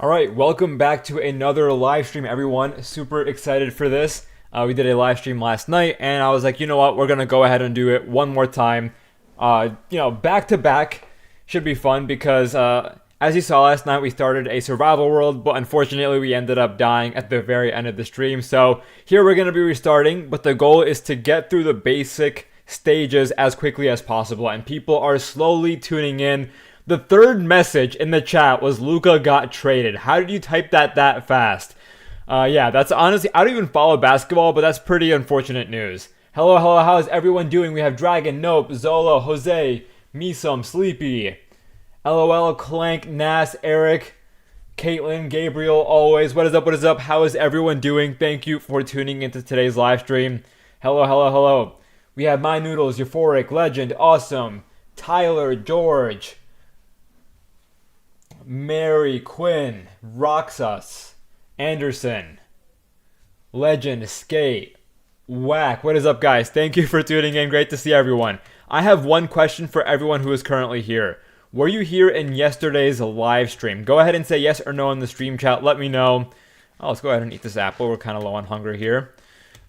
All right, welcome back to another live stream, everyone. Super excited for this. We did a live stream last night, and I was like, you know what? We're gonna go ahead and do it one more time. Back to back should be fun because, as you saw last night, we started a survival world, but unfortunately, we ended up dying at the very end of the stream. So here we're gonna be restarting, but the goal is to get through the basic stages as quickly as possible, and people are slowly tuning in. The third message in the chat was Luka got traded. How did you type that fast? Yeah, that's honestly, I don't even follow basketball, but that's pretty unfortunate news. Hello, how is everyone doing? We have Dragon, Nope, Zola, Jose, Misum, Sleepy, LOL, Clank, Nas, Eric, Caitlin, Gabriel, always. What is up? How is everyone doing? Thank you for tuning into today's live stream. Hello. We have My Noodles, Euphoric, Legend, Awesome, Tyler, George, Mary, Quinn, Roxas, Anderson, Legend, Skate, Whack. What is up, guys? Thank you for tuning in. Great to see everyone. I have one question for everyone who is currently here. Were you here in yesterday's live stream? Go ahead and say yes or no in the stream chat. Let me know. Oh, let's go ahead and eat this apple. We're kind of low on hunger here.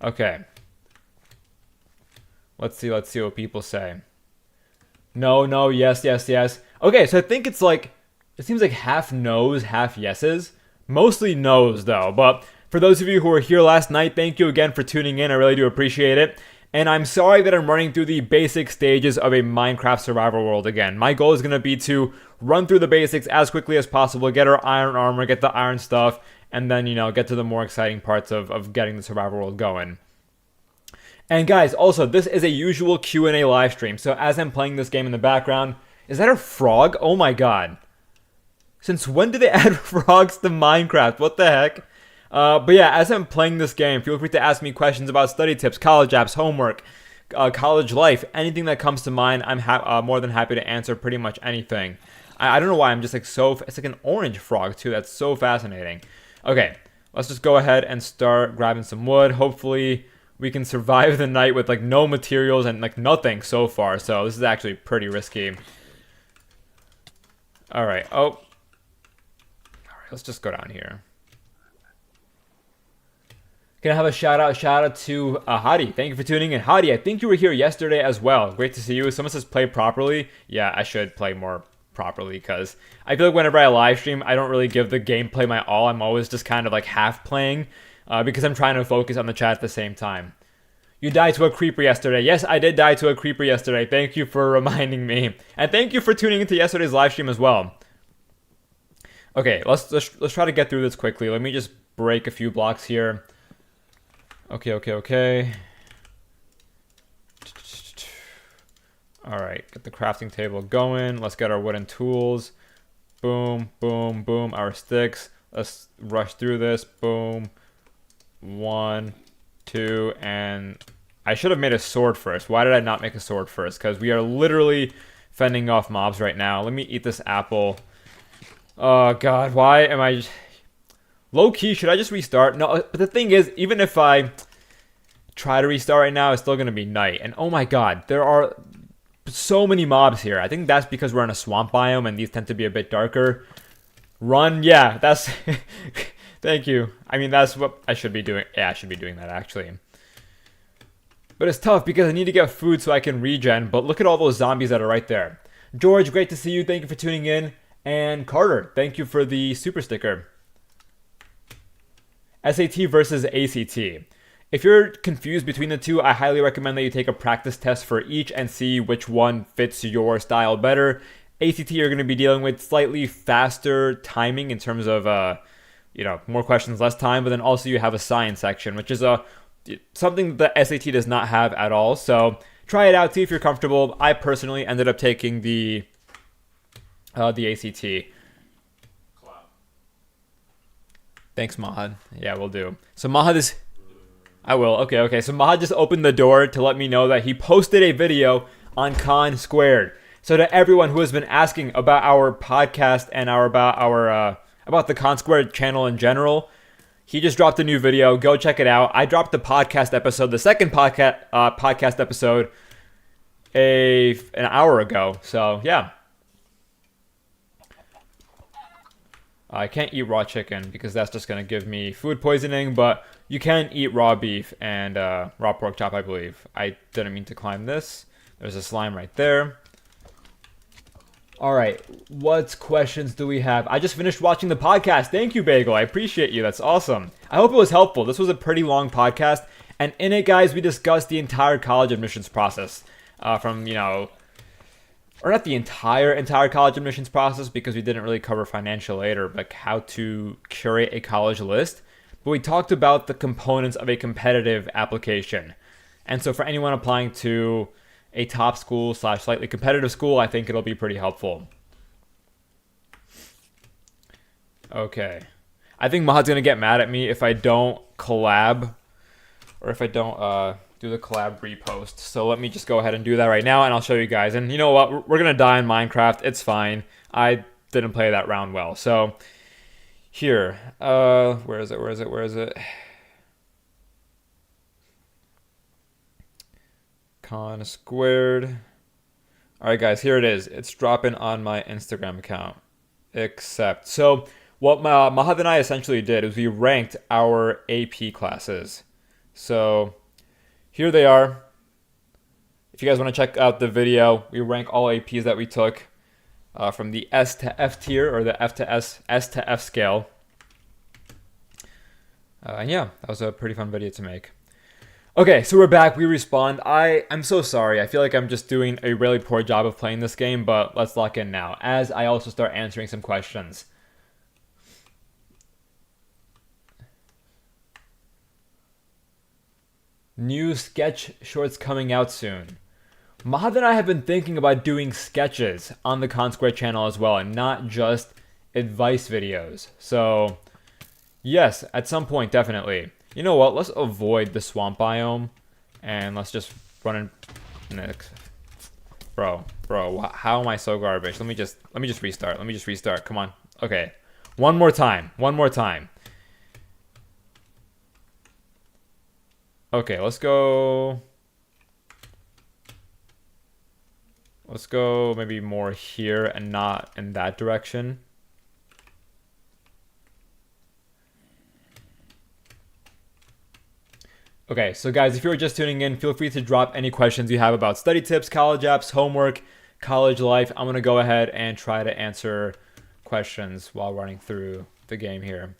Okay. Let's see what people say. No, yes. Okay, so I think it's like, it seems like half no's, half yeses. Mostly no's, though. But for those of you who were here last night, thank you again for tuning in. I really do appreciate it. And I'm sorry that I'm running through the basic stages of a Minecraft survival world again. My goal is going to be to run through the basics as quickly as possible, get our iron armor, get the iron stuff, and then, get to the more exciting parts of getting the survival world going. And guys, also, this is a usual Q&A live stream. So as I'm playing this game in the background, is that a frog? Oh my god. Since when did they add frogs to Minecraft? What the heck? But yeah, as I'm playing this game, feel free to ask me questions about study tips, college apps, homework, college life, anything that comes to mind. I'm more than happy to answer pretty much anything. I don't know why I'm just like it's like an orange frog too. That's so fascinating. Okay, let's just go ahead and start grabbing some wood. Hopefully we can survive the night with like no materials and like nothing so far. So this is actually pretty risky. All right. Let's just go down here. Gonna have a shout out to Hadi. Thank you for tuning in. Hadi, I think you were here yesterday as well. Great to see you. Someone says play properly. Yeah, I should play more properly because I feel like whenever I live stream, I don't really give the gameplay my all. I'm always just kind of like half playing because I'm trying to focus on the chat at the same time. You died to a creeper yesterday. Yes, I did die to a creeper yesterday. Thank you for reminding me. And thank you for tuning into yesterday's live stream as well. Okay, let's try to get through this quickly. Let me just break a few blocks here. Okay. All right, get the crafting table going. Let's get our wooden tools. Boom. Our sticks. Let's rush through this. Boom. 1, 2, and I should have made a sword first. Why did I not make a sword first? Because we are literally fending off mobs right now. Let me eat this apple. Oh god, why am I low-key, should I just restart? No, but the thing is, even if I try to restart right now, it's still gonna be night. And oh my god, there are so many mobs here. I think that's because we're in a swamp biome and these tend to be a bit darker. Run, yeah, that's thank you. I mean, that's what I should be doing. Yeah, I should be doing that actually. But it's tough because I need to get food so I can regen, but look at all those zombies that are right there. George, great to see you. Thank you for tuning in. And Carter, thank you for the super sticker. SAT versus ACT. If you're confused between the two, I highly recommend that you take a practice test for each and see which one fits your style better. ACT, you're going to be dealing with slightly faster timing in terms of, more questions, less time. But then also you have a science section, which is something that the SAT does not have at all. So try it out, see if you're comfortable. I personally ended up taking the ACT. Collab. Thanks, Mahad. Yeah, we'll do. So Mahad is... I will. Okay. So Mahad just opened the door to let me know that he posted a video on Con Squared. So to everyone who has been asking about our podcast and about the Con Squared channel in general, he just dropped a new video. Go check it out. I dropped the podcast episode, the second podcast episode, an hour ago. So yeah. I can't eat raw chicken because that's just going to give me food poisoning, but you can eat raw beef and raw pork chop, I believe. I didn't mean to climb this. There's a slime right there. All right, what questions do we have? I just finished watching the podcast. Thank you, Bagel. I appreciate you. That's awesome. I hope it was helpful. This was a pretty long podcast. And in it, guys, we discussed the entire college admissions process from, or not the entire college admissions process because we didn't really cover financial aid or like how to curate a college list. But we talked about the components of a competitive application. And so for anyone applying to a top school / slightly competitive school, I think it'll be pretty helpful. Okay. I think Mahad's going to get mad at me if I don't collab or if I don't do the collab repost. So let me just go ahead and do that right now and I'll show you guys. And you know what? We're going to die in Minecraft. It's fine. I didn't play that round well. So here, where is it? Con squared. All right, guys, here it is. It's dropping on my Instagram account. Accept. So what Mahad and I essentially did is we ranked our AP classes. So here they are. If you guys want to check out the video, we rank all APs that we took from the S to F tier or the F to S to F scale. And yeah, that was a pretty fun video to make. Okay, so we're back. We respawned. I'm so sorry. I feel like I'm just doing a really poor job of playing this game, but let's lock in now as I also start answering some questions. New sketch shorts coming out soon. Mahad and I have been thinking about doing sketches on the Con Square channel as well, and not just advice videos. So, yes, at some point, definitely. You know what? Let's avoid the swamp biome, and let's just run in next. Bro, how am I so garbage? Let me just restart. Come on. Okay, one more time. Okay, let's go maybe more here and not in that direction. Okay, so guys, if you're just tuning in, feel free to drop any questions you have about study tips, college apps, homework, college life. I'm going to go ahead and try to answer questions while running through the game here.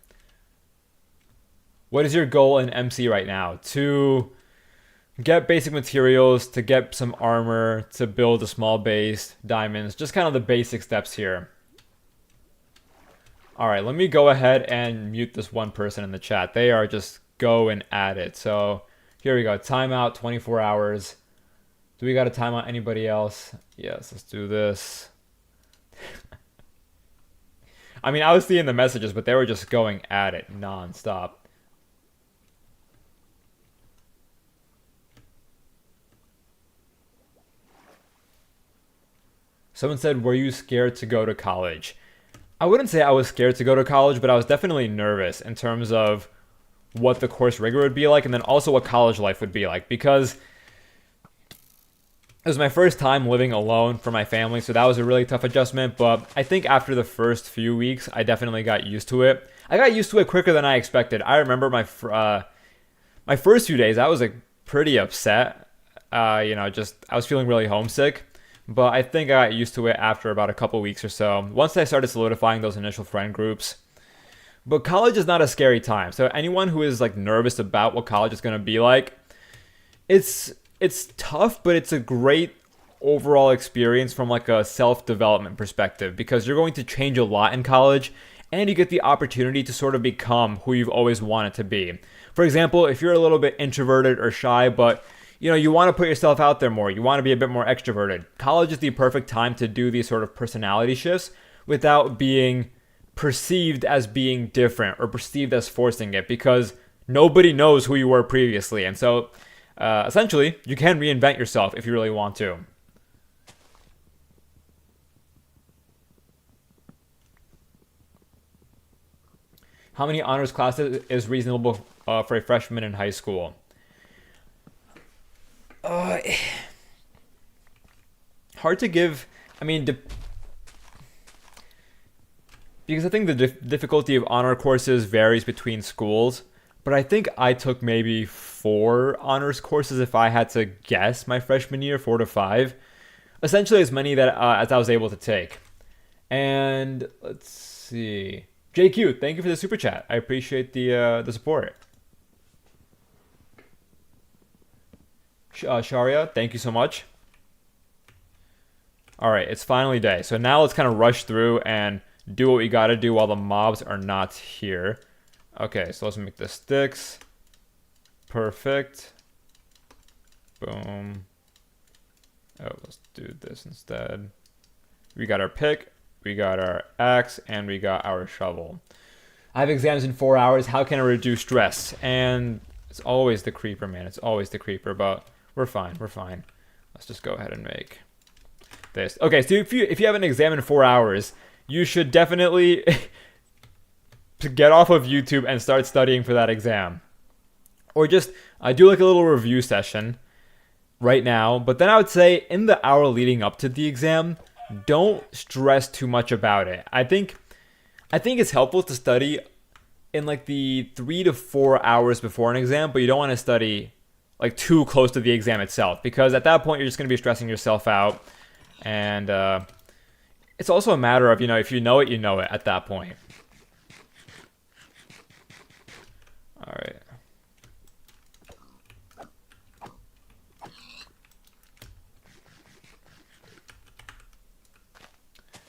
What is your goal in MC right now? To get basic materials, to get some armor, to build a small base, diamonds, just kind of the basic steps here. All right, let me go ahead and mute this one person in the chat. They are just going at it. So here we go. Timeout 24 hours. Do we got to time out anybody else? Yes, let's do this. I mean, I was seeing the messages, but they were just going at it nonstop. Someone said, were you scared to go to college? I wouldn't say I was scared to go to college, but I was definitely nervous in terms of what the course rigor would be like, and then also what college life would be like, because it was my first time living alone for my family, so that was a really tough adjustment. But I think after the first few weeks, I definitely got used to it. I got used to it quicker than I expected. I remember my first few days, I was like pretty upset. I was feeling really homesick. But I think I got used to it after about a couple weeks or so, once I started solidifying those initial friend groups. But college is not a scary time. So anyone who is like nervous about what college is going to be like, it's tough, but it's a great overall experience from like a self-development perspective, because you're going to change a lot in college and you get the opportunity to sort of become who you've always wanted to be. For example, if you're a little bit introverted or shy, but you want to put yourself out there more, you want to be a bit more extroverted, college is the perfect time to do these sort of personality shifts without being perceived as being different or perceived as forcing it, because nobody knows who you were previously. And so essentially you can reinvent yourself if you really want to. How many honors classes is reasonable for a freshman in high school? Hard to give. I mean, because I think the difficulty of honor courses varies between schools. But I think I took maybe 4 honors courses if I had to guess my freshman year, 4 to 5. Essentially as many that as I was able to take. And let's see. JQ, thank you for the super chat. I appreciate the support. Sharia, thank you so much. All right, it's finally day. So now let's kind of rush through and do what we got to do while the mobs are not here. Okay, so let's make the sticks. Perfect. Boom. Oh, let's do this instead. We got our pick, we got our axe, and we got our shovel. I have exams in 4 hours. How can I reduce stress? And it's always the creeper, man. It's always the creeper, but we're fine. We're fine. Let's just go ahead and make this. Okay, so if you have an exam in 4 hours, you should definitely get off of YouTube and start studying for that exam. Or just do like a little review session right now. But then I would say in the hour leading up to the exam, don't stress too much about it. I think it's helpful to study in like the 3 to 4 hours before an exam, but you don't want to study like too close to the exam itself, because at that point you're just going to be stressing yourself out. And it's also a matter of, if you know it, you know it at that point. All right.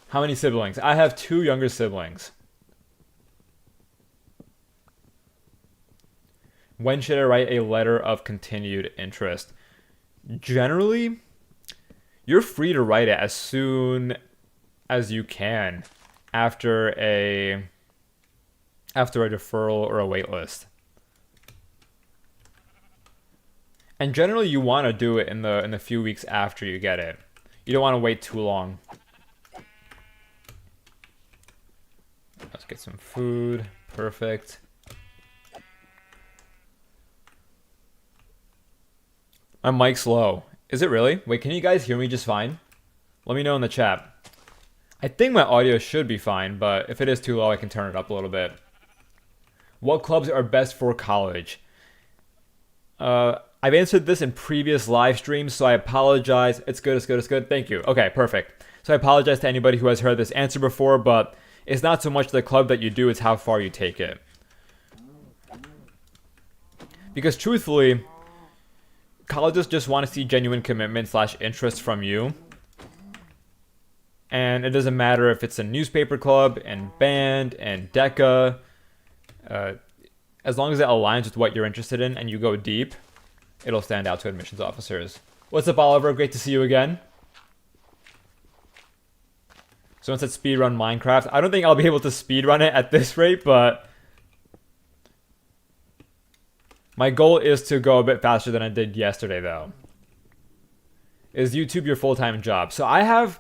How many siblings? I have 2 younger siblings. When should I write a letter of continued interest? Generally, you're free to write it as soon as you can after a deferral or a wait list. And generally you want to do it in the few weeks after you get it. You don't want to wait too long. Let's get some food. Perfect. My mic's low. Is it really? Wait, can you guys hear me just fine? Let me know in the chat. I think my audio should be fine, but if it is too low, I can turn it up a little bit. What clubs are best for college? I've answered this in previous live streams, so I apologize. It's good, it's good, it's good. Thank you. Okay, perfect. So I apologize to anybody who has heard this answer before, but it's not so much the club that you do, it's how far you take it. Because truthfully, colleges just want to see genuine commitment / interest from you. And it doesn't matter if it's a newspaper club and band and DECA. As long as it aligns with what you're interested in and you go deep, it'll stand out to admissions officers. What's up, Oliver? Great to see you again. Someone said speedrun Minecraft. I don't think I'll be able to speedrun it at this rate, but my goal is to go a bit faster than I did yesterday, though. Is YouTube your full-time job? So I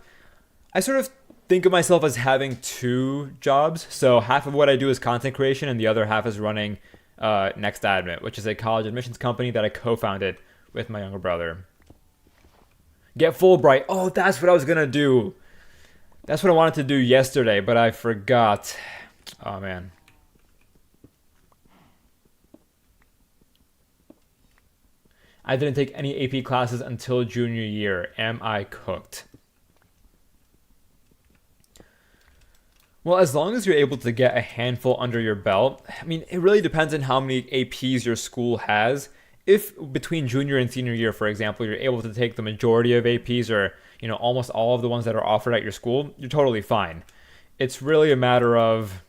sort of think of myself as having 2 jobs. So half of what I do is content creation, and the other half is running Next Admit, which is a college admissions company that I co-founded with my younger brother. Get Fullbright. Oh, that's what I was going to do. That's what I wanted to do yesterday, but I forgot. Oh, man. I didn't take any AP classes until junior year. Am I cooked? Well, as long as you're able to get a handful under your belt, I mean, it really depends on how many APs your school has. If between junior and senior year, for example, you're able to take the majority of APs or, almost all of the ones that are offered at your school, you're totally fine. It's really a matter of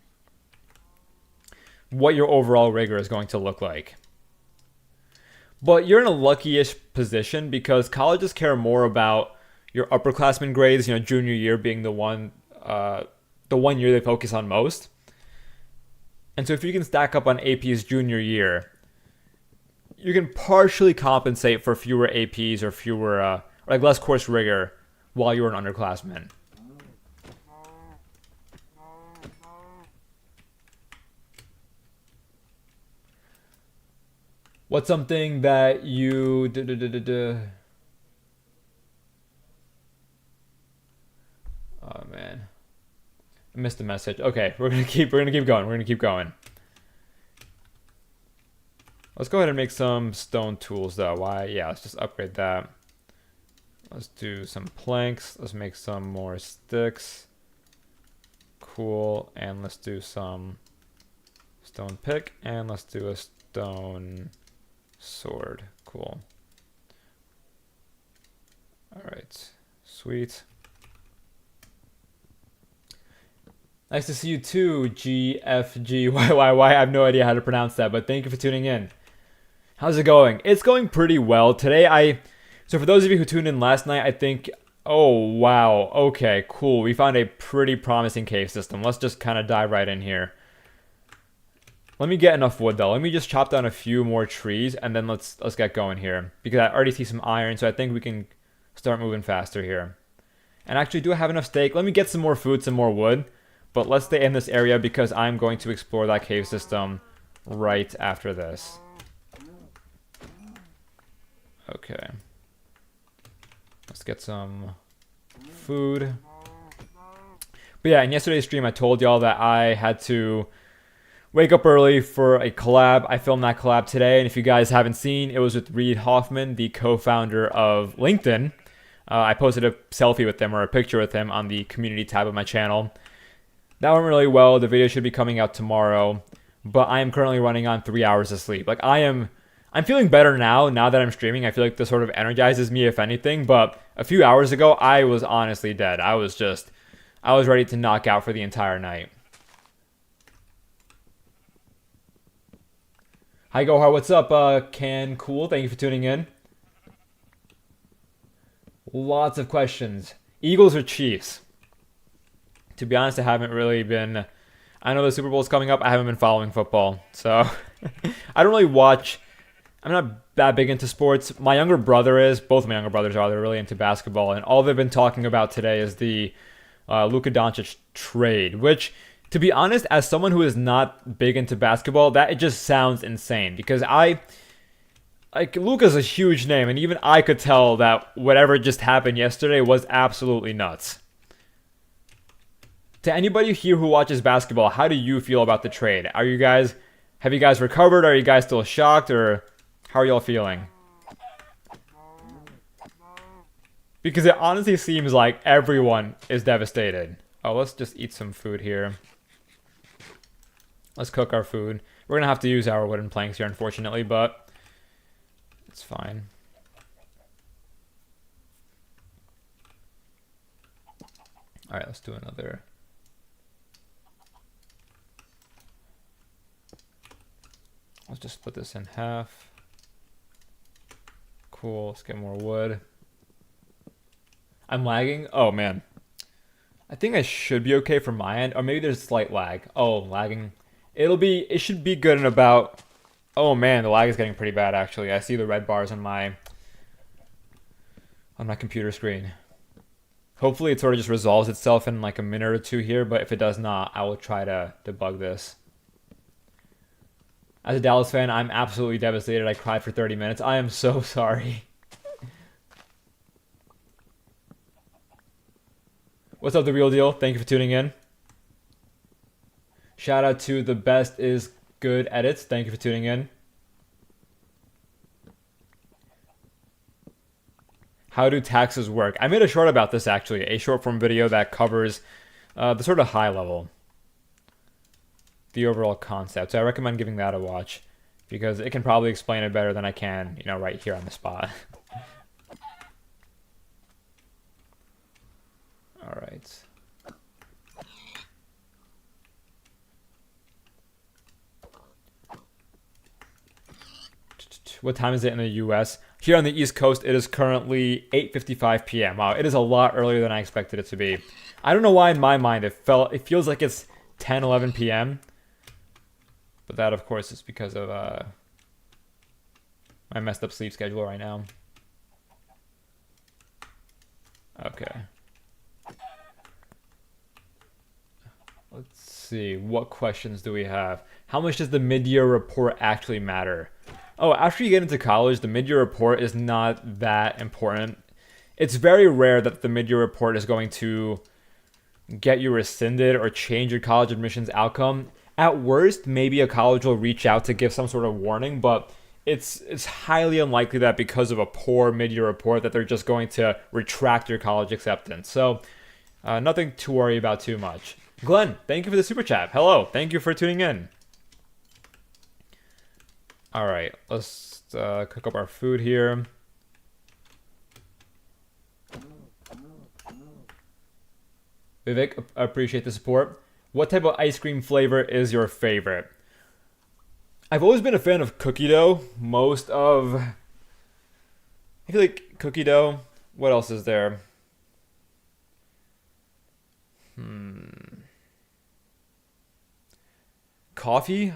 what your overall rigor is going to look like. But you're in a lucky-ish position because colleges care more about your upperclassmen grades, junior year being the one year they focus on most. And so if you can stack up on AP's junior year, you can partially compensate for fewer APs or fewer, less course rigor while you're an underclassman. What's something that you Oh man. missed the message. Okay, we're gonna keep going. We're gonna keep going. Let's go ahead and make some stone tools though. Why? Yeah, let's just upgrade that. Let's do some planks. Let's make some more sticks. Cool. And let's do some stone pick. And let's do a stone sword. Cool. Alright. Sweet. Nice to see you too, GFGYYY. I have no idea how to pronounce that, but thank you for tuning in. How's it going? It's going pretty well. Today so for those of you who tuned in last night, I think, oh wow, okay, cool. We found a pretty promising cave system. Let's just kind of dive right in here. Let me get enough wood though. Let me just chop down a few more trees and then let's get going here. Because I already see some iron, so I think we can start moving faster here. And actually, do I have enough steak? Let me get some more food, some more wood. But let's stay in this area because I'm going to explore that cave system right after this. Okay. Let's get some food. But yeah, in yesterday's stream, I told y'all that I had to wake up early for a collab. I filmed that collab today, and if you guys haven't seen, it was with Reid Hoffman, the co-founder of LinkedIn. I posted a selfie with him or a picture with him on the community tab of my channel. That went really well. The video should be coming out tomorrow, but I am currently running on 3 hours of sleep. Like I'm feeling better now that I'm streaming. I feel like this sort of energizes me, if anything. But a few hours ago, I was honestly dead. I was ready to knock out for the entire night. Hi, Gohar. What's up, Can Cool? Thank you for tuning in. Lots of questions. Eagles or Chiefs? To be honest, I haven't really been... I know the Super Bowl is coming up. I haven't been following football. So, I don't really watch... I'm not that big into sports. My younger brother is. Both of my younger brothers are. They're really into basketball. And all they've been talking about today is the Luka Doncic trade. Which, to be honest, as someone who is not big into basketball, that it just sounds insane. Because Luka's a huge name. And even I could tell that whatever just happened yesterday was absolutely nuts. To anybody here who watches basketball, how do you feel about the trade? Have you guys recovered? Are you guys still shocked? Or how are y'all feeling? Because it honestly seems like everyone is devastated. Oh, let's just eat some food here. Let's cook our food. We're going to have to use our wooden planks here, unfortunately, but it's fine. All right, let's do another. Let's just split this in half. Cool, let's get more wood. I'm lagging? Oh man. I think I should be okay from my end, or maybe there's a slight lag. Oh, lagging. It should be good in about... Oh man, the lag is getting pretty bad actually. I see the red bars on my computer screen. Hopefully it sort of just resolves itself in like a minute or two here, but if it does not, I will try to debug this. As a Dallas fan, I'm absolutely devastated. I cried for 30 minutes. I am so sorry. What's up, The Real Deal? Thank you for tuning in. Shout out to The Best Is Good Edits. Thank you for tuning in. How do taxes work? I made a short about this, actually. A short form video that covers the sort of high level. The overall concept. So I recommend giving that a watch because it can probably explain it better than I can, right here on the spot. All right. What time is it in the US? Here on the East Coast, it is currently 8:55 p.m. Wow, it is a lot earlier than I expected it to be. I don't know why in my mind it feels like it's 10, 11 p.m. But that, of course, is because of my messed up sleep schedule right now. Okay. Let's see. What questions do we have? How much does the mid-year report actually matter? Oh, after you get into college, the mid-year report is not that important. It's very rare that the mid-year report is going to get you rescinded or change your college admissions outcome. At worst, maybe a college will reach out to give some sort of warning, but it's highly unlikely that because of a poor mid-year report that they're just going to retract your college acceptance. So nothing to worry about too much. Glenn, thank you for the super chat. Hello, thank you for tuning in. All right, let's cook up our food here. Vivek, appreciate the support. What type of ice cream flavor is your favorite? I've always been a fan of cookie dough. I feel like cookie dough. What else is there? Coffee?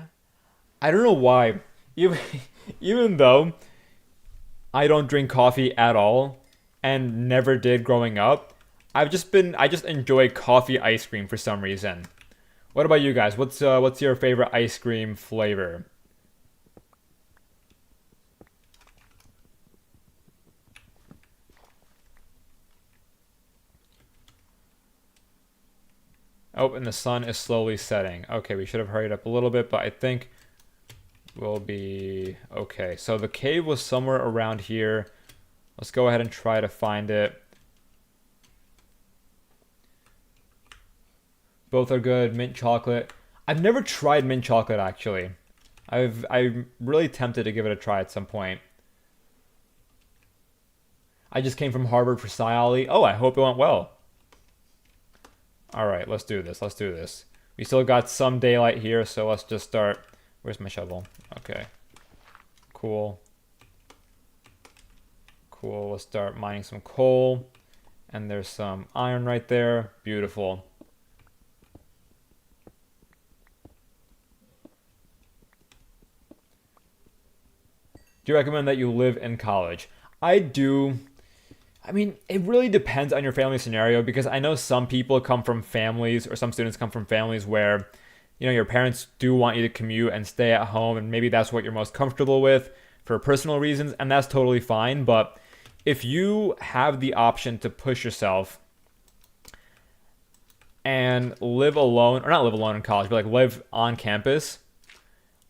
I don't know why. Even, even though I don't drink coffee at all and never did growing up, I just enjoy coffee ice cream for some reason. What about you guys? What's your favorite ice cream flavor? Oh, and the sun is slowly setting. Okay, we should have hurried up a little bit, but I think we'll be okay. So the cave was somewhere around here. Let's go ahead and try to find it. Both are good. Mint chocolate. I've never tried mint chocolate actually. I'm really tempted to give it a try at some point. I just came from Harvard for Sci. Oh, I hope it went well. All right, let's do this. Let's do this. We still got some daylight here, so let's just start. Where's my shovel? Okay. Cool. Cool. Let's start mining some coal. And there's some iron right there. Beautiful. Do you recommend that you live in college? I do. I mean, it really depends on your family scenario because I know some people come from families or some students come from families where, your parents do want you to commute and stay at home and maybe that's what you're most comfortable with for personal reasons and that's totally fine. But if you have the option to push yourself and live alone, or not live alone in college, but like live on campus,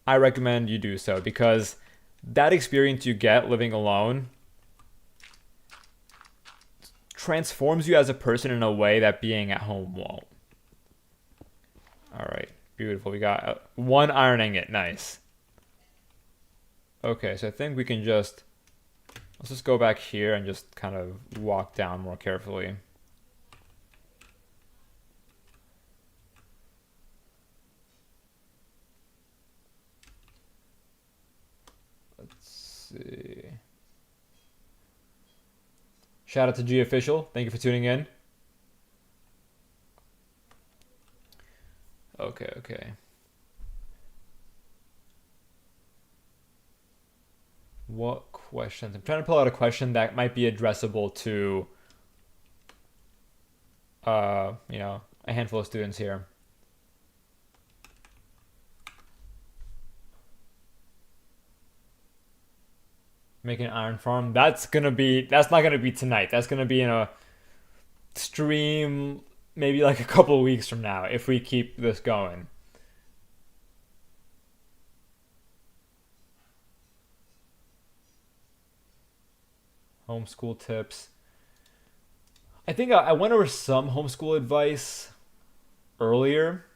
I recommend you do so because that experience you get living alone transforms you as a person in a way that being at home won't. All right, beautiful. We got one iron ingot. Nice. Okay, so I think we can let's just go back here and just kind of walk down more carefully. Let's see. Shout out to G Official. Thank you for tuning in. Okay. What questions? I'm trying to pull out a question that might be addressable to, a handful of students here. Make an iron farm. That's not gonna be tonight. That's gonna be in a stream maybe like a couple of weeks from now if we keep this going. Homeschool tips. I think I went over some homeschool advice earlier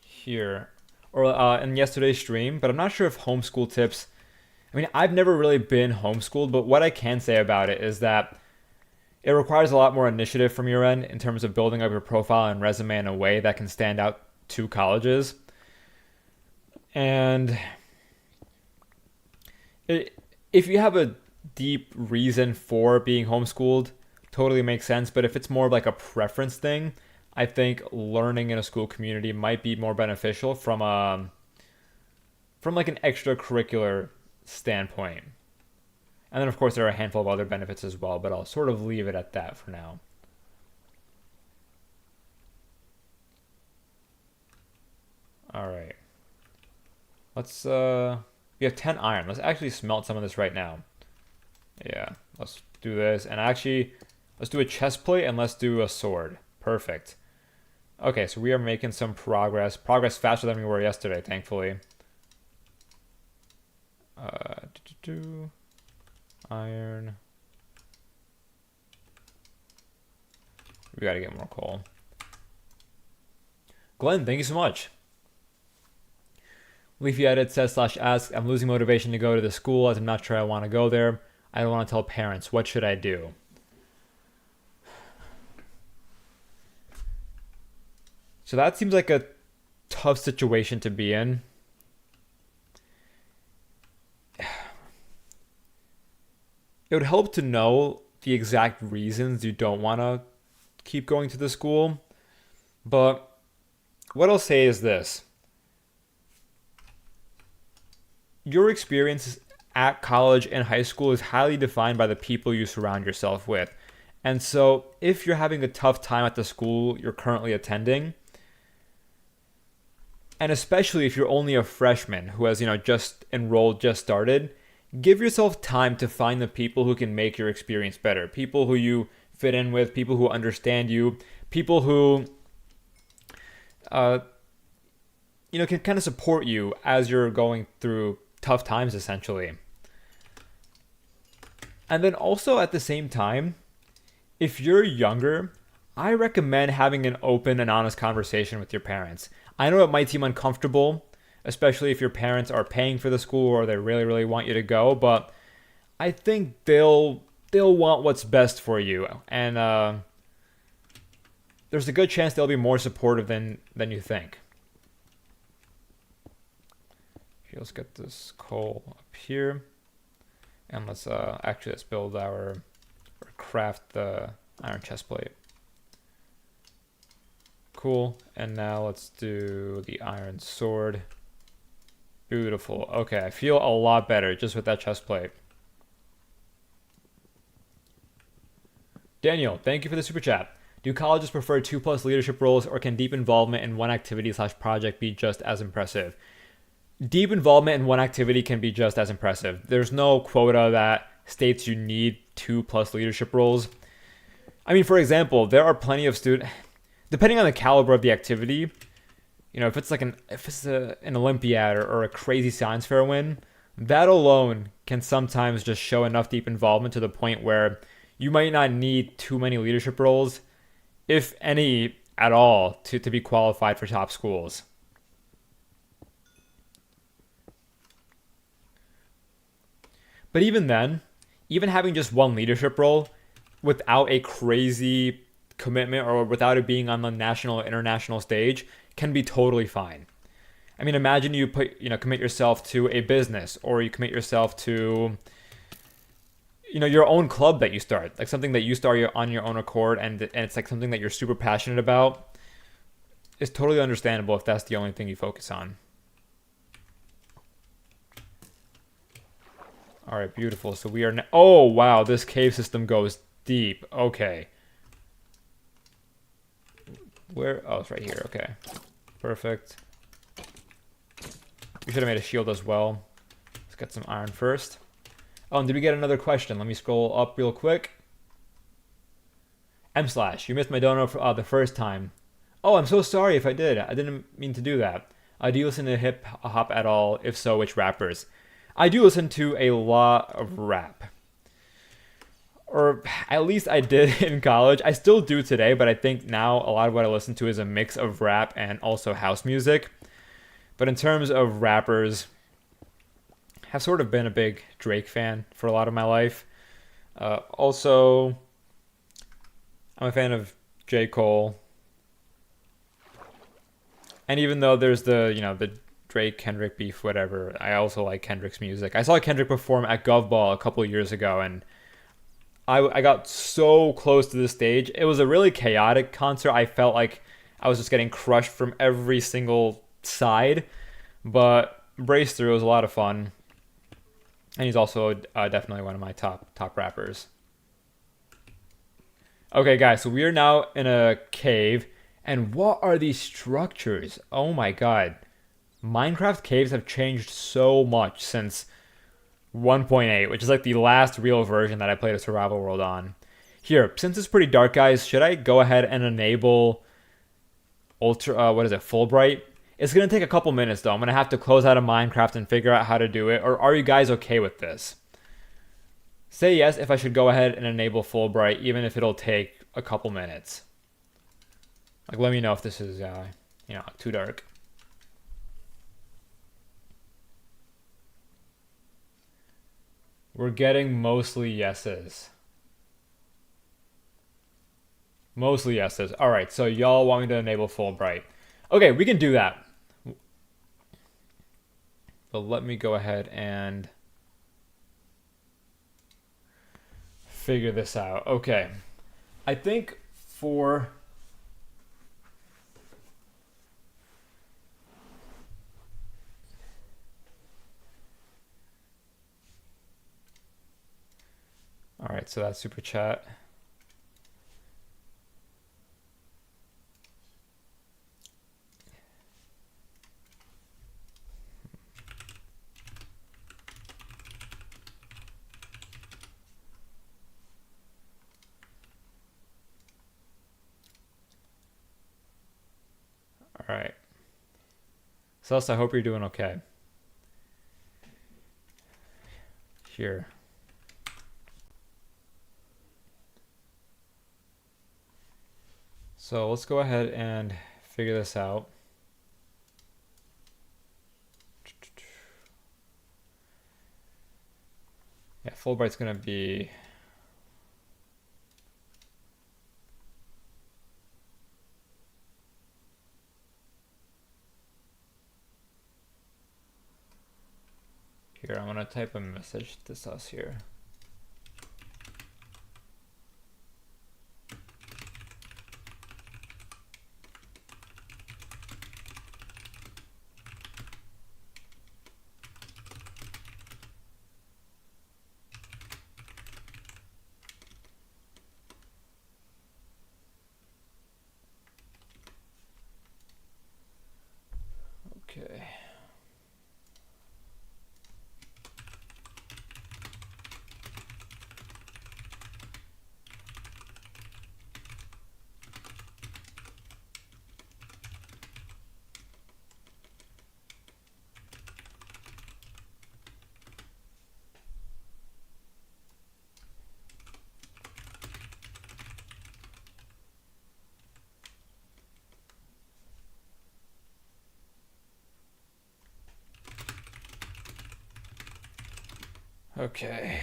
here or in yesterday's stream, but I'm not sure if homeschool tips. I mean, I've never really been homeschooled, but what I can say about it is that it requires a lot more initiative from your end in terms of building up your profile and resume in a way that can stand out to colleges. And if you have a deep reason for being homeschooled, totally makes sense. But if it's more like a preference thing, I think learning in a school community might be more beneficial from like an extracurricular standpoint. And then of course there are a handful of other benefits as well, but I'll sort of leave it at that for now. All right. Let's we have 10 iron. Let's actually smelt some of this right now. Yeah, let's do this. And actually, Let's do a chest plate and let's do a sword. Perfect. Okay, so we are making some progress. Progress faster than we were yesterday, thankfully. Iron. We gotta get more coal. Glenn, thank you so much. Leafy Edit says /asks, I'm losing motivation to go to the school as I'm not sure I want to go there. I don't want to tell parents. What should I do? So that seems like a tough situation to be in. It would help to know the exact reasons you don't want to keep going to the school. But what I'll say is this. Your experience at college and high school is highly defined by the people you surround yourself with. And so if you're having a tough time at the school you're currently attending, and especially if you're only a freshman who has, just enrolled, just started, give yourself time to find the people who can make your experience better. People who you fit in with, people who understand you, people who, can kind of support you as you're going through tough times, essentially. And then also at the same time, if you're younger, I recommend having an open and honest conversation with your parents. I know it might seem uncomfortable, especially if your parents are paying for the school or they really, really want you to go, but I think they'll want what's best for you. And there's a good chance they'll be more supportive than you think. Okay, let's get this coal up here. And let's build or craft the iron chest plate. Cool. And now let's do the iron sword. Beautiful. Okay, I feel a lot better just with that chest plate. Daniel, thank you for the super chat. Do colleges prefer 2+ leadership roles, or can deep involvement in one activity/project be just as impressive? Deep involvement in one activity can be just as impressive. There's no quota that states you need 2+ leadership roles. I mean, for example, there are plenty of students, depending on the caliber of the activity, if it's an Olympiad or a crazy science fair win, that alone can sometimes just show enough deep involvement to the point where you might not need too many leadership roles, if any at all, to be qualified for top schools. But even then, even having just one leadership role without a crazy commitment or without it being on the national or international stage can be totally fine. I mean, imagine you commit yourself to a business, or you commit yourself to, your own club that you start, like something that you start on your own accord, and it's like something that you're super passionate about. It's totally understandable if that's the only thing you focus on. All right, beautiful. So we are oh, wow, this cave system goes deep. Okay. Where? Oh, it's right here. Okay. Perfect. We should have made a shield as well. Let's get some iron first. Oh, and did we get another question? Let me scroll up real quick. M/, you missed my donor for the first time. Oh, I'm so sorry if I did. I didn't mean to do that. Do you listen to hip hop at all? If so, which rappers? I do listen to a lot of rap. Or at least I did in college. I still do today, but I think now a lot of what I listen to is a mix of rap and also house music. But in terms of rappers, I've sort of been a big Drake fan for a lot of my life. Also, I'm a fan of J. Cole. And even though there's the Drake, Kendrick beef, whatever, I also like Kendrick's music. I saw Kendrick perform at Govball a couple of years ago, and I got so close to the stage. It was a really chaotic concert. I felt like I was just getting crushed from every single side, but braced through. It was a lot of fun. And he's also definitely one of my top rappers. Okay, guys, so we are now in a cave. And what are these structures? Oh my god. Minecraft caves have changed so much since 1.8, which is like the last real version that I played a survival world on. Here, since it's pretty dark, guys, should I go ahead and enable Fullbright? It's going to take a couple minutes, though. I'm going to have to close out of Minecraft and figure out how to do it. Or are you guys okay with this? Say yes if I should go ahead and enable Fullbright, even if it'll take a couple minutes. Like, let me know if this is, too dark. We're getting mostly yeses. Mostly yeses. All right, so y'all want me to enable Fullbright. Okay, we can do that. But let me go ahead and figure this out. Okay. I think for... All right, so that's super chat. All right. Celeste, I hope you're doing okay. Here. So let's go ahead and figure this out. Yeah, Fullbright's gonna be... Here, I'm gonna type a message to us here. Okay. Okay.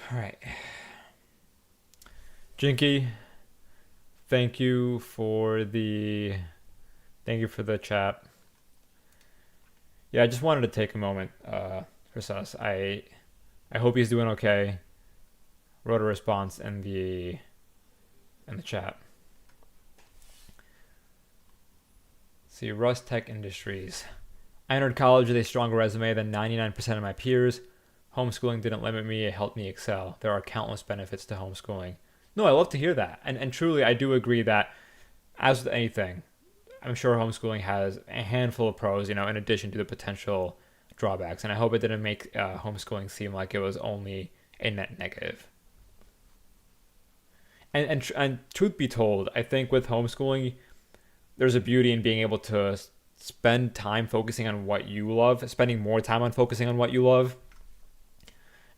All right. Jinky, thank you for the chat. Yeah, I just wanted to take a moment for Sus. I hope he's doing okay. Wrote a response in the chat. See, Rust Tech Industries. I entered college with a stronger resume than 99% of my peers. Homeschooling didn't limit me, it helped me excel. There are countless benefits to homeschooling. No, I love to hear that. And truly, I do agree that, as with anything, I'm sure homeschooling has a handful of pros, in addition to the potential drawbacks. And I hope it didn't make homeschooling seem like it was only a net negative. And truth be told, I think with homeschooling, there's a beauty in being able to spend time focusing on what you love, spending more time on focusing on what you love,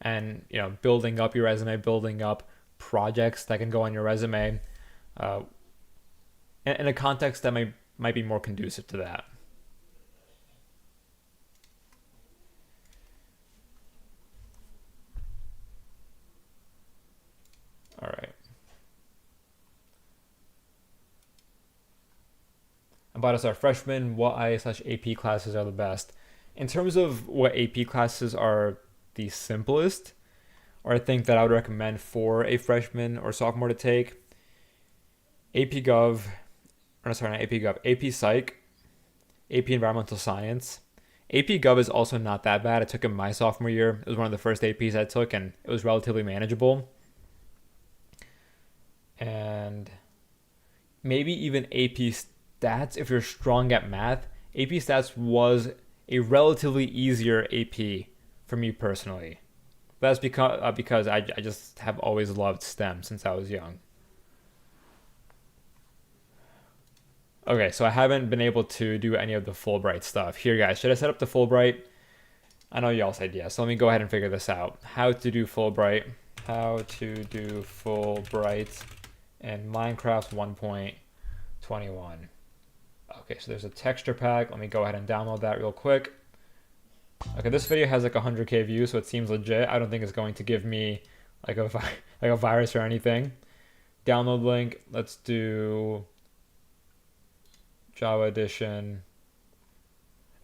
and building up your resume, building up projects that can go on your resume, in a context that might be more conducive to that. All right. About us, our freshmen, what IA/AP classes are the best? In terms of what AP classes are the simplest, or I think that I would recommend for a freshman or sophomore to take, AP Gov, or sorry, not AP Gov, AP Psych, AP Environmental Science. AP Gov is also not that bad. I took it my sophomore year. It was one of the first APs I took, and it was relatively manageable. and maybe even AP Stats if you're strong at math. AP Stats was a relatively easier AP for me personally. That's because I just have always loved STEM since I was young. Okay, so I haven't been able to do any of the Fullbright stuff. Here, guys, should I set up the Fullbright? I know y'all said yes, so let me go ahead and figure this out. How to do Fullbright. How to do Fullbright in Minecraft 1.21. Okay, so there's a texture pack. Let me go ahead and download that real quick. Okay, this video has like 100k views, so it seems legit. I don't think it's going to give me like a virus or anything. Download link. Let's do Java Edition.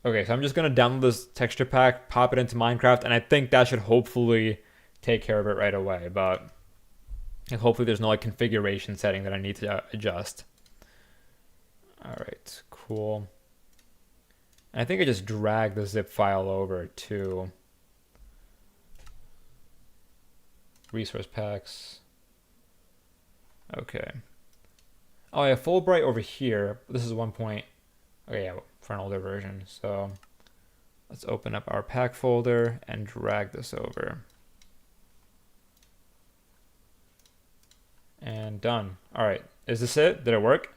Okay, so I'm just gonna download this texture pack, pop it into Minecraft, and I think that should hopefully take care of it right away. But hopefully there's no like configuration setting that I need to adjust. All right, cool. And I think I just dragged the zip file over to resource packs. Okay. Oh, I have Fullbright over here. This is 1. Okay, yeah, for an older version. So let's open up our pack folder and drag this over. And done. All right, is this it? Did it work?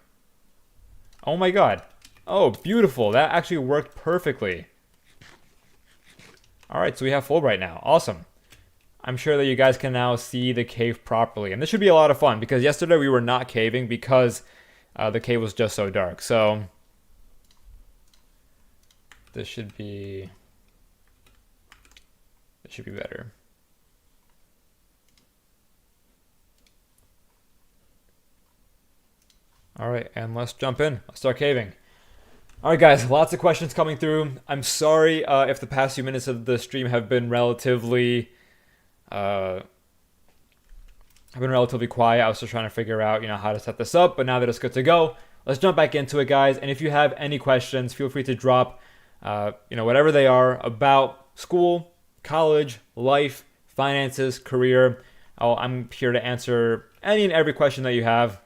Oh my God. Oh, beautiful. That actually worked perfectly. All right, so we have Fullbright now. Awesome. I'm sure that you guys can now see the cave properly. And this should be a lot of fun because yesterday we were not caving because the cave was just so dark. So this should be better. All right, and let's jump in. Let's start caving. All right, guys, lots of questions coming through. I'm sorry if the past few minutes of the stream have been relatively quiet. I was just trying to figure out, how to set this up. But now that it's good to go, let's jump back into it, guys. And if you have any questions, feel free to drop, whatever they are about school, college, life, finances, career. I'm here to answer any and every question that you have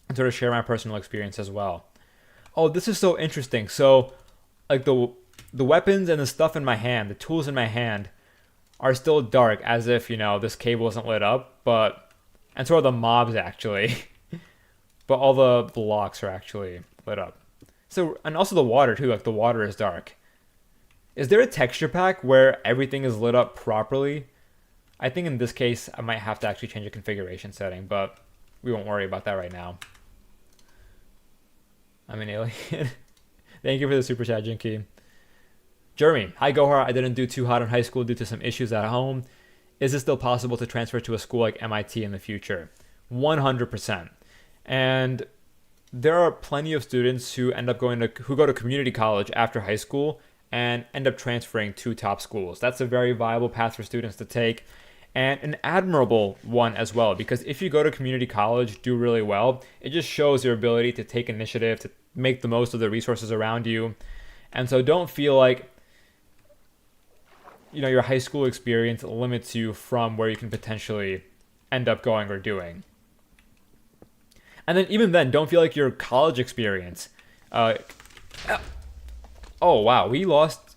and sort of share my personal experience as well. Oh, this is so interesting. So, like the weapons and the stuff in my hand, the tools in my hand, are still dark, as if this cave wasn't lit up. And so are the mobs actually, but all the blocks are actually lit up. So, and also the water too. Like the water is dark. Is there a texture pack where everything is lit up properly? I think in this case I might have to actually change a configuration setting, but we won't worry about that right now. I'm an alien. Thank you for the super chat, Jinky. Jeremy, hi Gohar. I didn't do too hot in high school due to some issues at home. Is it still possible to transfer to a school like MIT in the future? 100%. And there are plenty of students who who go to community college after high school and end up transferring to top schools. That's a very viable path for students to take, and an admirable one as well, because if you go to community college, do really well, it just shows your ability to take initiative, to make the most of the resources around you. And so don't feel like your high school experience limits you from where you can potentially end up going or doing. And then even then, don't feel like your college experience. Oh wow, we lost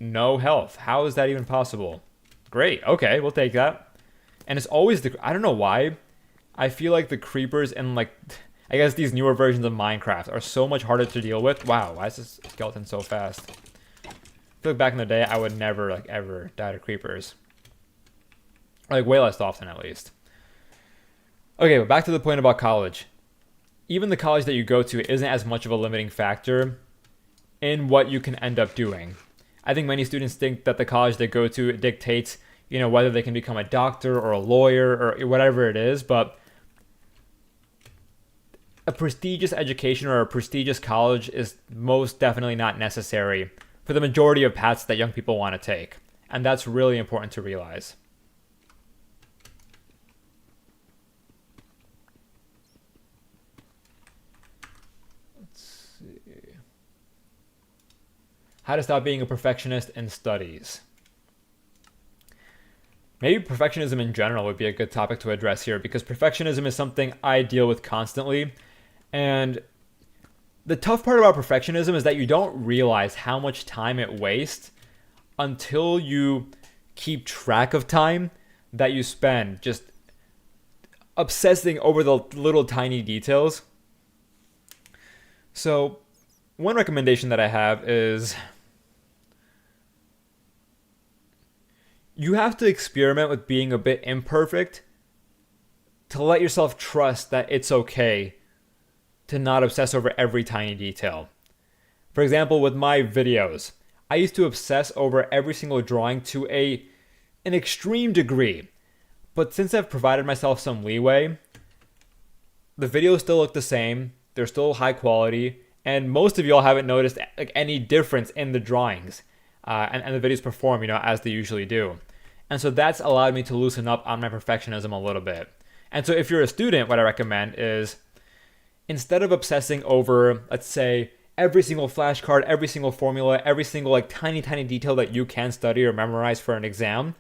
no health. How is that even possible? Great. Okay, we'll take that. And it's always I don't know why. I feel like the creepers and I guess these newer versions of Minecraft are so much harder to deal with. Wow, why is this skeleton so fast? I feel like back in the day, I would never ever die to creepers. Way less often at least. Okay, but back to the point about college. Even the college that you go to isn't as much of a limiting factor in what you can end up doing. I think many students think that the college they go to dictates, whether they can become a doctor or a lawyer or whatever it is, but a prestigious education or a prestigious college is most definitely not necessary for the majority of paths that young people want to take. And that's really important to realize. How to stop being a perfectionist in studies. maybe perfectionism in general would be a good topic to address here, because perfectionism is something I deal with constantly. And the tough part about perfectionism is that you don't realize how much time it wastes until you keep track of time that you spend just obsessing over the little tiny details. So, one recommendation that I have is you have to experiment with being a bit imperfect to let yourself trust that it's okay to not obsess over every tiny detail. For example, with my videos, I used to obsess over every single drawing to an extreme degree. But since I've provided myself some leeway, the videos still look the same, they're still high quality, and most of y'all haven't noticed like any difference in the drawings. And the videos perform, as they usually do. And so that's allowed me to loosen up on my perfectionism a little bit. And so if you're a student, what I recommend is instead of obsessing over, let's say, every single flashcard, every single formula, every single like tiny detail that you can study or memorize for an exam,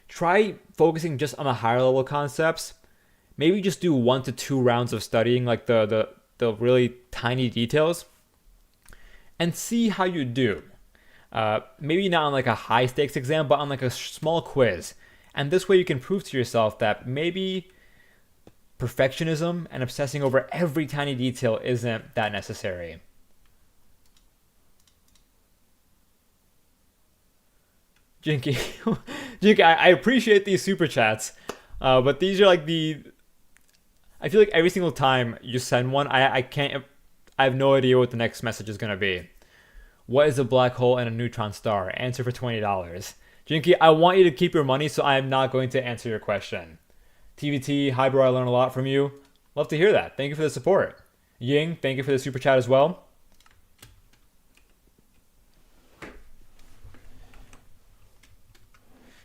try focusing just on the higher level concepts. Maybe just do 1 to 2 rounds of studying like the really tiny details and see how you do. Maybe not on like a high stakes exam, but on like a small quiz. And this way you can prove to yourself that maybe perfectionism and obsessing over every tiny detail isn't that necessary. Jinky, Jinky, I appreciate these super chats, but these are like I feel like every single time you send one, I have no idea what the next message is gonna be. What is a black hole and a neutron star? Answer for $20. Jinky, I want you to keep your money, so I am not going to answer your question. TVT, hi bro, I learned a lot from you. Love to hear that. Thank you for the support. Ying, thank you for the super chat as well.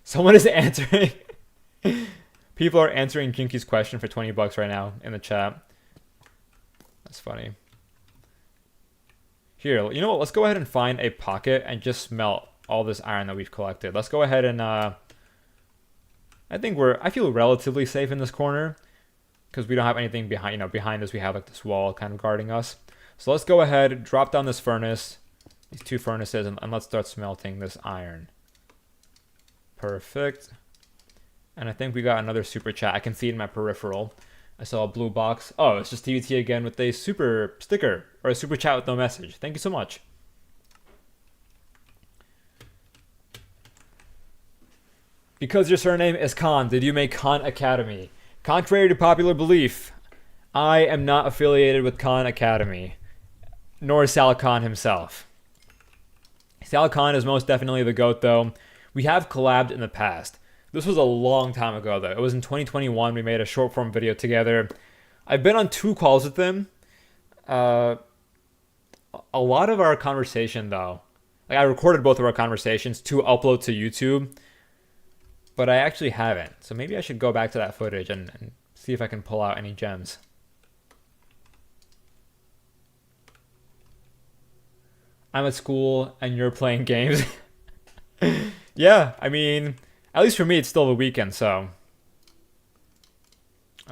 Someone is answering. People are answering Jinky's question for $20 right now in the chat. That's funny. Here, you know what? Let's go ahead and find a pocket and just smelt all this iron that we've collected. Let's go ahead and I feel relatively safe in this corner because we don't have anything behind, behind us we have like this wall kind of guarding us. So let's go ahead, drop down this furnace, these 2 furnaces, and let's start smelting this iron. Perfect. And I think we got another super chat. I can see it in my peripheral. I saw a blue box. Oh, it's just TVT again with a super sticker or a super chat with no message. Thank you so much. Because your surname is Khan, did you make Khan Academy? Contrary to popular belief, I am not affiliated with Khan Academy, nor Sal Khan himself. Sal Khan is most definitely the GOAT though. We have collabed in the past. This was a long time ago though. It was in 2021. We made a short form video together. I've been on 2 calls with him. A lot of our conversation though, like I recorded both of our conversations to upload to YouTube, but I actually haven't. So maybe I should go back to that footage and see if I can pull out any gems. I'm at school and you're playing games. Yeah, I mean, at least for me, it's still the weekend, so.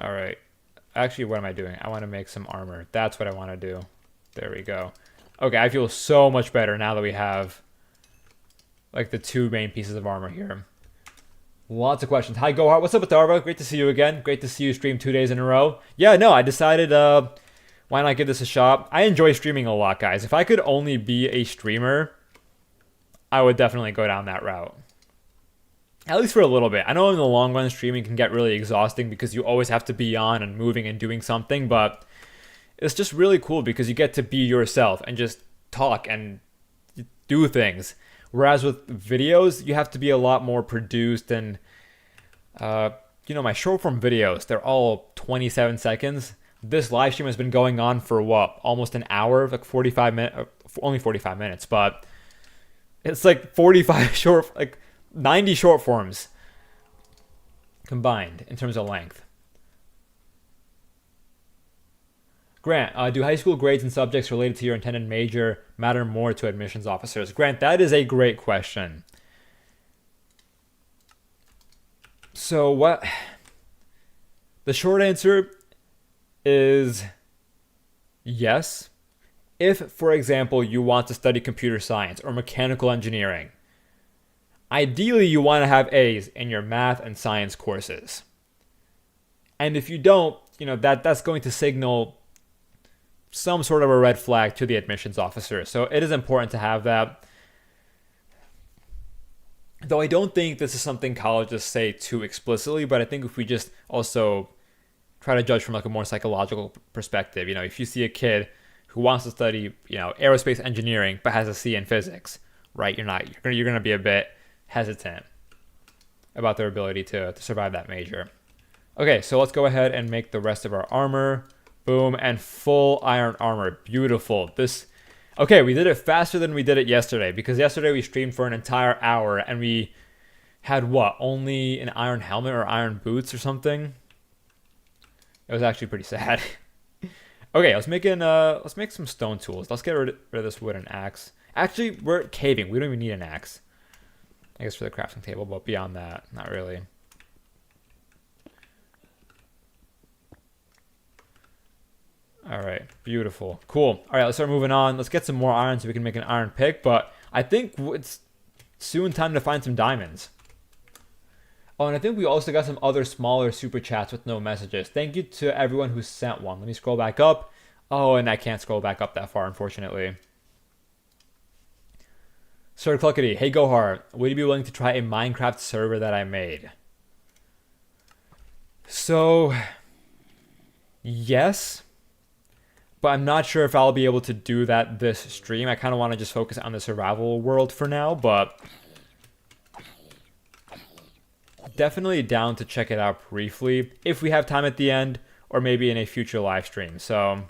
All right. Actually, what am I doing? I want to make some armor. That's what I want to do. There we go. Okay, I feel so much better now that we have, like, the 2 main pieces of armor here. Lots of questions. Hi, Gohart. What's up, Atarva? Great to see you again. Great to see you stream 2 days in a row. Yeah, no, I decided, why not give this a shot? I enjoy streaming a lot, guys. If I could only be a streamer, I would definitely go down that route. At least for a little bit. I know in the long run, streaming can get really exhausting because you always have to be on and moving and doing something, but it's just really cool because you get to be yourself and just talk and do things. Whereas with videos, you have to be a lot more produced and, my short form videos, they're all 27 seconds. This live stream has been going on for what? Almost an hour, like 45 minutes, only 45 minutes, but it's like 90 short forms combined in terms of length. Grant, do high school grades and subjects related to your intended major matter more to admissions officers? Grant, that is a great question. So what? The short answer is yes. If, for example, you want to study computer science or mechanical engineering, ideally you want to have A's in your math and science courses. And if you don't, that's going to signal some sort of a red flag to the admissions officer. So it is important to have that. Though I don't think this is something colleges say too explicitly, but I think if we just also try to judge from like a more psychological perspective, if you see a kid who wants to study, aerospace engineering but has a C in physics, right? You're gonna be a bit hesitant about their ability to survive that major. Okay, so let's go ahead and make the rest of our armor. Boom, and full iron armor. Beautiful. Okay, we did it faster than we did it yesterday, because yesterday we streamed for an entire hour and we had only an iron helmet or iron boots or something. It was actually pretty sad. Okay, let's make some stone tools. Let's get rid of this wooden axe. Actually, we're caving. We don't even need an axe. I guess for the crafting table, but beyond that, not really. All right, beautiful, cool. All right, let's start moving on. Let's get some more iron so we can make an iron pick. But I think it's soon time to find some diamonds. Oh, and I think we also got some other smaller super chats with no messages. Thank you to everyone who sent one. Let me scroll back up. Oh, and I can't scroll back up that far, unfortunately. Sir Cluckety, hey Gohar, would you be willing to try a Minecraft server that I made? So, yes, but I'm not sure if I'll be able to do that this stream. I kind of want to just focus on the survival world for now, but definitely down to check it out briefly if we have time at the end, or maybe in a future live stream. So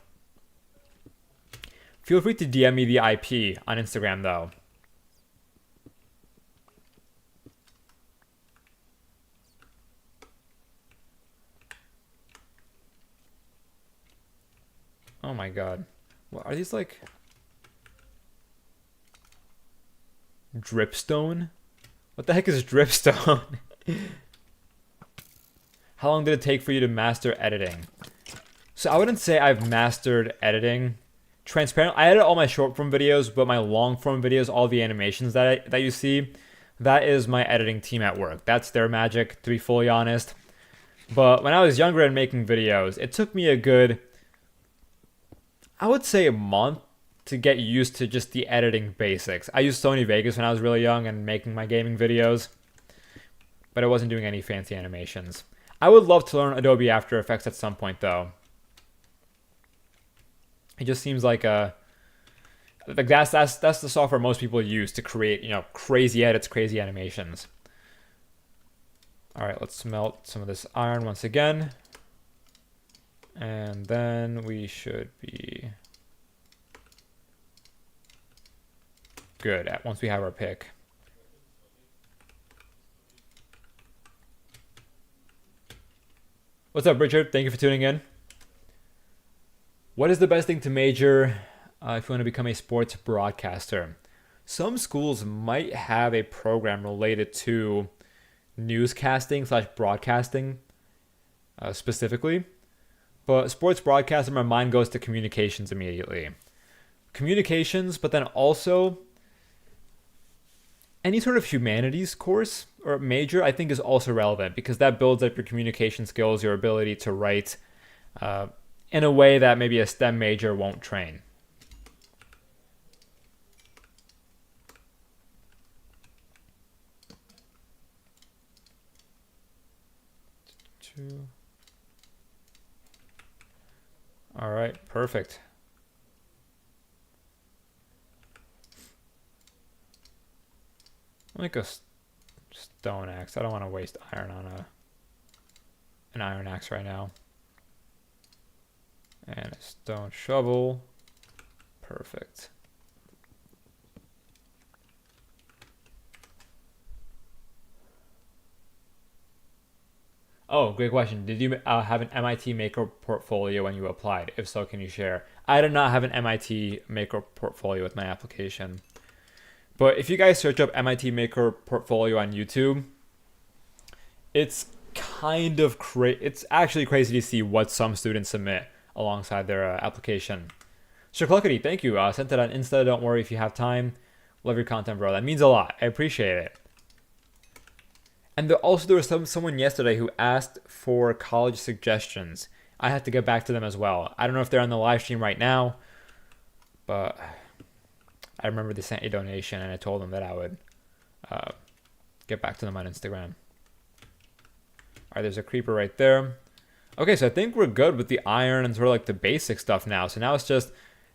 feel free to DM me the IP on Instagram though. Oh my god. What are these, like dripstone? What the heck is dripstone? How long did it take for you to master editing? So I wouldn't say I've mastered editing. Transparent. I edit all my short form videos, but my long form videos, all the animations that you see, that is my editing team at work. That's their magic, to be fully honest. But when I was younger and making videos, it took me a good, I would say, a month to get used to just the editing basics. I used Sony Vegas when I was really young and making my gaming videos, but I wasn't doing any fancy animations. I would love to learn Adobe After Effects at some point though. It just seems like that's the software most people use to create, crazy edits, crazy animations. All right, let's smelt some of this iron once again. And then we should be good once we have our pick. What's up, Richard? Thank you for tuning in. What is the best thing to major if you want to become a sports broadcaster? Some schools might have a program related to newscasting / broadcasting specifically. But sports broadcasting, my mind goes to communications immediately. Communications, but then also any sort of humanities course or major, I think, is also relevant because that builds up your communication skills, your ability to write in a way that maybe a STEM major won't train. All right, perfect. I'll make a stone axe. I don't want to waste iron on an iron axe right now. And a stone shovel. Perfect. Oh, great question. Did you have an MIT Maker portfolio when you applied? If so, can you share? I did not have an MIT Maker portfolio with my application. But if you guys search up MIT Maker portfolio on YouTube, it's kind of it's actually crazy to see what some students submit alongside their application. Shakluckity, thank you. Sent it on Insta. Don't worry if you have time. Love your content, bro. That means a lot. I appreciate it. And there was someone yesterday who asked for college suggestions. I have to get back to them as well. I don't know if they're on the live stream right now, but I remember they sent a donation and I told them that I would get back to them on Instagram. All right, there's a creeper right there. Okay, so I think we're good with the iron and sort of like the basic stuff now. So now it's just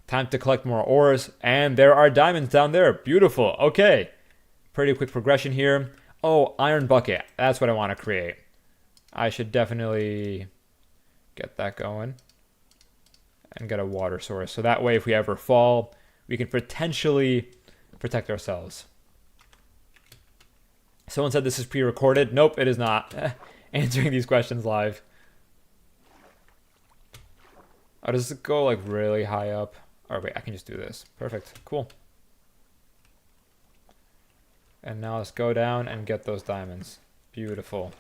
time to collect more ores. And there are diamonds down there. Beautiful. Okay. Pretty quick progression here. Oh, iron bucket. That's what I want to create. I should definitely get that going. And get a water source. So that way, if we ever fall, we can potentially protect ourselves. Someone said this is pre-recorded. Nope, it is not. Answering these questions live. Oh, does it go like really high up? Oh, wait, I can just do this. Perfect. Cool. And now let's go down and get those diamonds. Beautiful.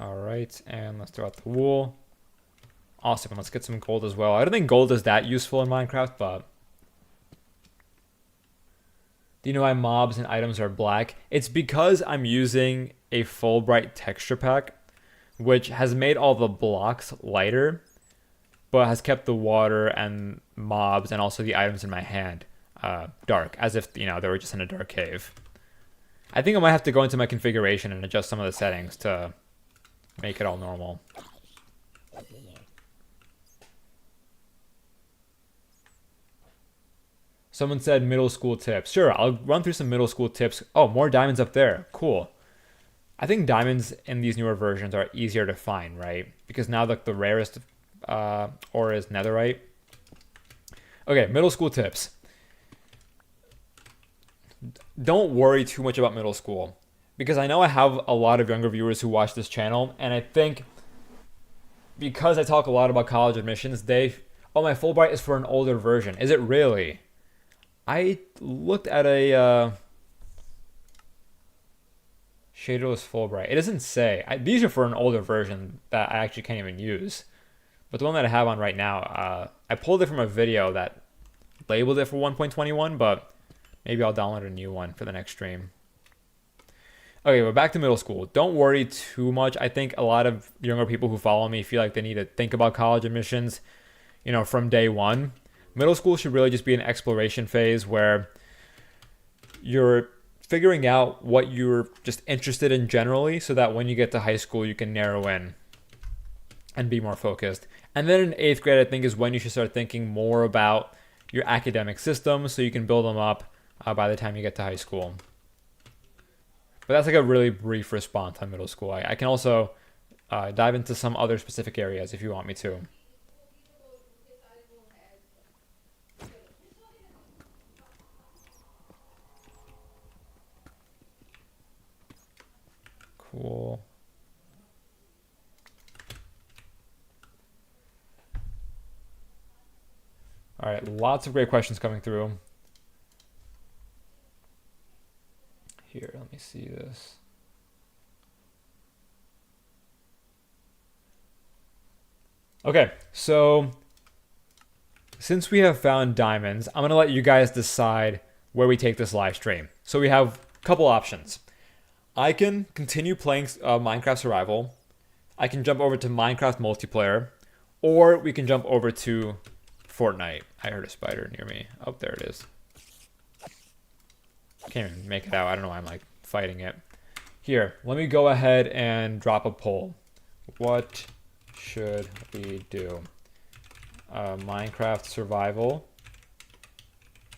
All right, and let's throw out the wool. Awesome, and let's get some gold as well. I don't think gold is that useful in Minecraft, but... Do you know why mobs and items are black? It's because I'm using a Fullbright texture pack, which has made all the blocks lighter, but has kept the water and mobs and also the items in my hand dark, as if, you know, they were just in a dark cave. I think I might have to go into my configuration and adjust some of the settings to make it all normal. Someone said middle school tips. Sure, I'll run through some middle school tips. Oh, more diamonds up there. Cool. I think diamonds in these newer versions are easier to find, right? Because now the rarest ore is netherite. Okay, middle school tips. Don't worry too much about middle school. Because I know I have a lot of younger viewers who watch this channel. And I think because I talk a lot about college admissions, oh, my Fullbright is for an older version. Is it really? I looked at a shaderless Fullbright. It doesn't say. These are for an older version that I actually can't even use. But the one that I have on right now, I pulled it from a video that labeled it for 1.21, but maybe I'll download a new one for the next stream. Okay, we're back to middle school. Don't worry too much. I think a lot of younger people who follow me feel like they need to think about college admissions, you know, from day one. Middle school should really just be an exploration phase where you're figuring out what you're just interested in generally so that when you get to high school, you can narrow in and be more focused. And then in 8th grade, I think, is when you should start thinking more about your academic system so you can build them up by the time you get to high school. But that's like a really brief response on middle school. I can also dive into some other specific areas if you want me to. Cool. All right, lots of great questions coming through. Here, let me see this. Okay, so since we have found diamonds, I'm going to let you guys decide where we take this live stream. So we have a couple options. I can continue playing Minecraft Survival. I can jump over to Minecraft Multiplayer. Or we can jump over to Fortnite. I heard a spider near me. Oh, there it is. Can't even make it out. I don't know why I'm like fighting it. Here, let me go ahead and drop a poll. What should we do? Minecraft Survival,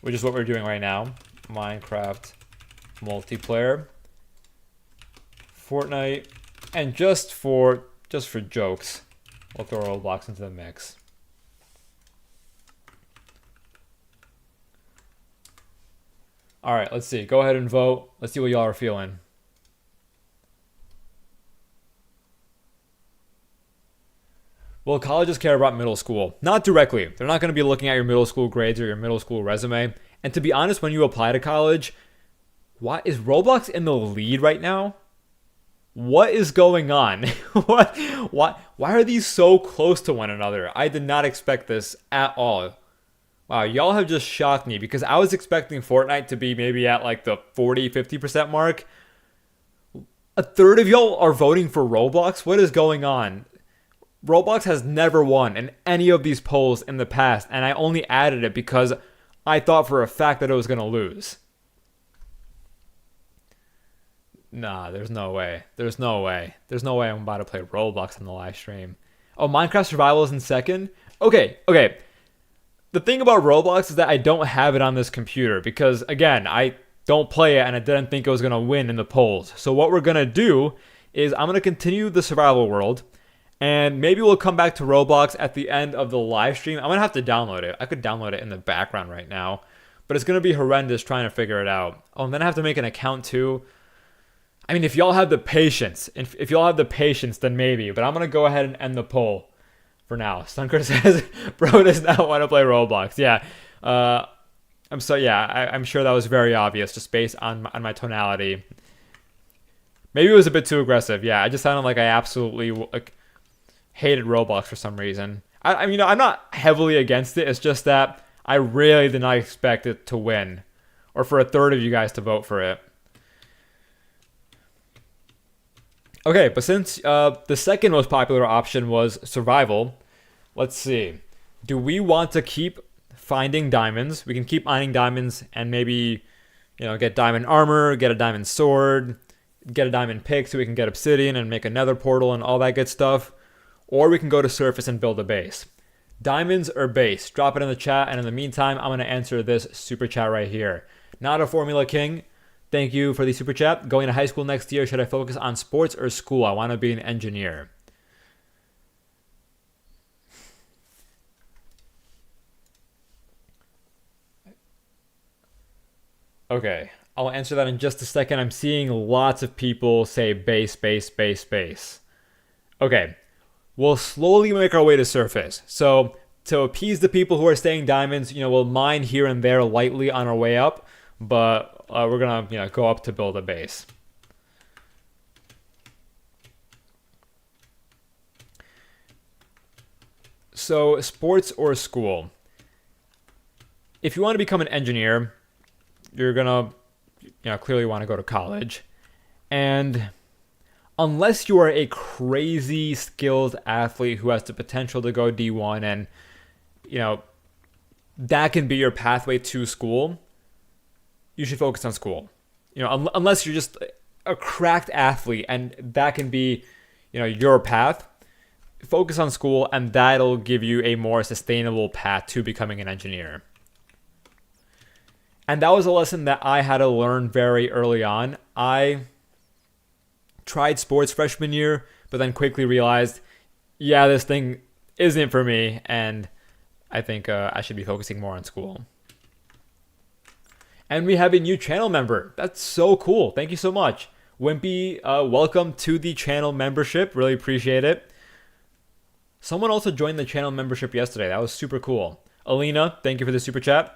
which is what we're doing right now. Minecraft Multiplayer, Fortnite, and just for jokes, we'll throw Roblox into the mix. All right, let's see. Go ahead and vote. Let's see what y'all are feeling. Well, colleges care about middle school. Not directly. They're not going to be looking at your middle school grades or your middle school resume. And to be honest, when you apply to college, why is Roblox in the lead right now? What is going on? Why are these so close to one another? I did not expect this at all. Wow, y'all have just shocked me because I was expecting Fortnite to be maybe at like the 40-50% mark. A third of y'all are voting for Roblox? What is going on? Roblox has never won in any of these polls in the past, and I only added it because I thought for a fact that it was going to lose. Nah, there's no way. There's no way. There's no way I'm about to play Roblox on the live stream. Oh, Minecraft Survival is in second? Okay. The thing about Roblox is that I don't have it on this computer because, again, I don't play it and I didn't think it was going to win in the polls. So what we're going to do is I'm going to continue the survival world and maybe we'll come back to Roblox at the end of the live stream. I'm going to have to download it. I could download it in the background right now, but it's going to be horrendous trying to figure it out. Oh, and then I have to make an account too. I mean, if y'all have the patience, if y'all have the patience, then maybe, but I'm going to go ahead and end the poll for now. Stunker says, bro does not want to play Roblox. Yeah. I'm sure that was very obvious just based on my tonality. Maybe it was a bit too aggressive. Yeah, I just sounded like I absolutely hated Roblox for some reason. I mean, I'm not heavily against it. It's just that I really did not expect it to win or for a third of you guys to vote for it. Okay, but since the second most popular option was survival, let's see. Do we want to keep finding diamonds? We can keep mining diamonds and maybe, get diamond armor, get a diamond sword, get a diamond pick so we can get obsidian and make another portal and all that good stuff. Or we can go to surface and build a base. Diamonds or base? Drop it in the chat, and in the meantime, I'm going to answer this super chat right here. Not a Formula King. Thank you for the super chat. Going to high school next year, should I focus on sports or school? I want to be an engineer. Okay, I'll answer that in just a second. I'm seeing lots of people say base. Okay, we'll slowly make our way to surface. So to appease the people who are saying diamonds, we'll mine here and there lightly on our way up, but we're gonna go up to build a base. So sports or school? If you want to become an engineer, you're gonna clearly want to go to college, and unless you are a crazy skilled athlete who has the potential to go D1 and that can be your pathway to school, you should focus on school. Unless you're just a cracked athlete and that can be your path, focus on school and that'll give you a more sustainable path to becoming an engineer. And that was a lesson that I had to learn very early on. I tried sports freshman year, but then quickly realized, this thing isn't for me, and I think I should be focusing more on school. And we have a new channel member. That's so cool. Thank you so much. Wimpy, welcome to the channel membership. Really appreciate it. Someone also joined the channel membership yesterday. That was super cool. Alina, thank you for the super chat.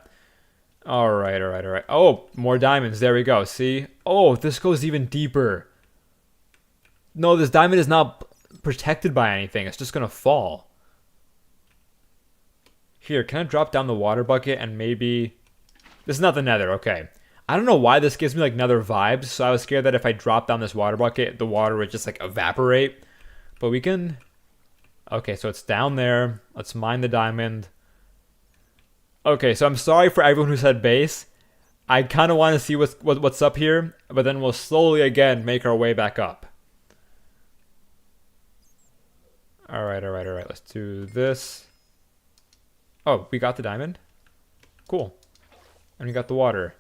All right. Oh, more diamonds. There we go. See? Oh, this goes even deeper. No, this diamond is not protected by anything. It's just going to fall. Here, can I drop down the water bucket and maybe... This is not the nether. Okay. I don't know why this gives me like nether vibes. So I was scared that if I drop down this water bucket, the water would just like evaporate. But we can... Okay, so it's down there. Let's mine the diamond. Okay, so I'm sorry for everyone who said base. I kind of want to see what's up here, but then we'll slowly again make our way back up. All right. Let's do this. Oh, we got the diamond. Cool. And we got the water.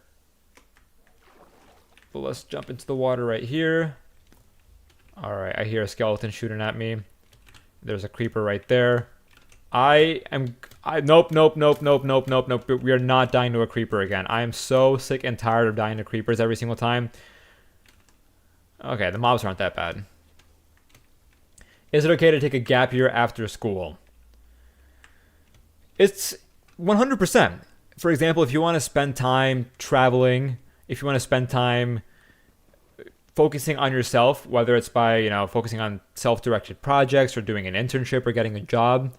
But let's jump into the water right here. All right, I hear a skeleton shooting at me. There's a creeper right there. Nope. We are not dying to a creeper again. I am so sick and tired of dying to creepers every single time. Okay, the mobs aren't that bad. Is it okay to take a gap year after school? It's 100%. For example, if you want to spend time traveling, if you want to spend time focusing on yourself, whether it's by, focusing on self-directed projects or doing an internship or getting a job,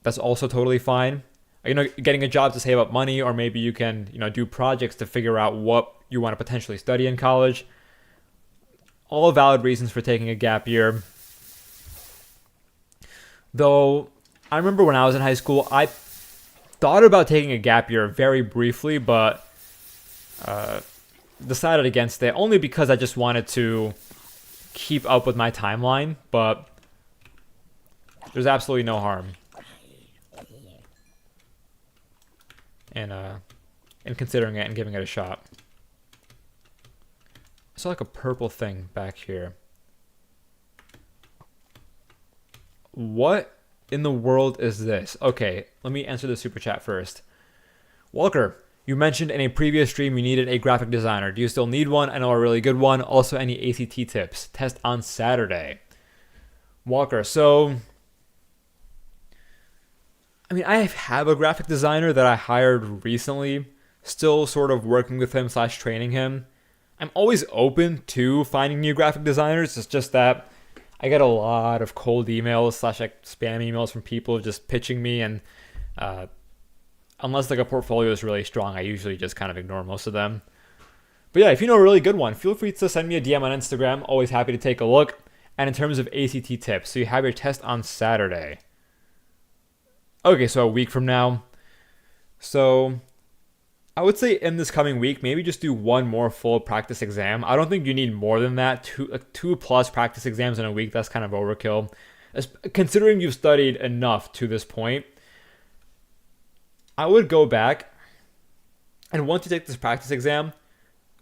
that's also totally fine. Getting a job to save up money, or maybe you can, do projects to figure out what you want to potentially study in college. All valid reasons for taking a gap year. Though, I remember when I was in high school, I thought about taking a gap year very briefly, but decided against it only because I just wanted to keep up with my timeline. But there's absolutely no harm in considering it and giving it a shot. I saw like a purple thing back here. What in the world is this? Okay, let me answer the super chat first. Walker, you mentioned in a previous stream you needed a graphic designer. Do you still need one? I know a really good one. Also, any ACT tips? Test on Saturday. Walker, so I have a graphic designer that I hired recently, still sort of working with him / training him. I'm always open to finding new graphic designers. It's just that I get a lot of cold emails / spam emails from people just pitching me, and unless like a portfolio is really strong, I usually just kind of ignore most of them. But yeah, if you know a really good one, feel free to send me a DM on Instagram. Always happy to take a look. And in terms of ACT tips, so you have your test on Saturday. Okay, so a week from now. So I would say in this coming week, maybe just do one more full practice exam. I don't think you need more than that. Two plus practice exams in a week, that's kind of overkill. Considering you've studied enough to this point, I would go back, and once you take this practice exam,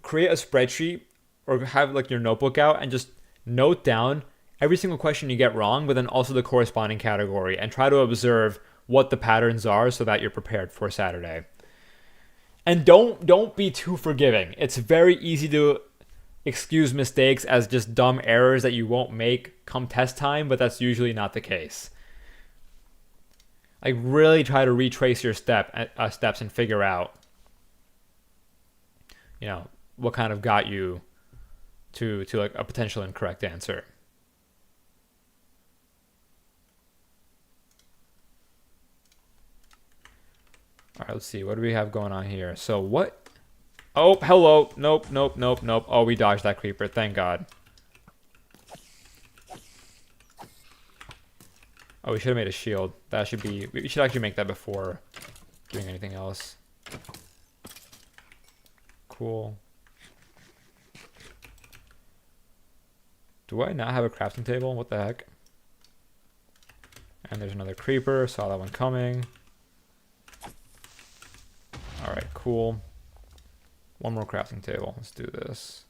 create a spreadsheet or have like your notebook out and just note down every single question you get wrong, but then also the corresponding category, and try to observe what the patterns are so that you're prepared for Saturday. And don't be too forgiving. It's very easy to excuse mistakes as just dumb errors that you won't make come test time, but that's usually not the case. Like, really try to retrace your steps and figure out, what kind of got you to like a potential incorrect answer. All right, let's see. What do we have going on here? So what? Oh, hello. Nope. Oh, we dodged that creeper. Thank God. Oh, we should have made a shield. We should actually make that before doing anything else. Cool. Do I not have a crafting table? What the heck? And there's another creeper. Saw that one coming. Alright, cool. One more crafting table. Let's do this.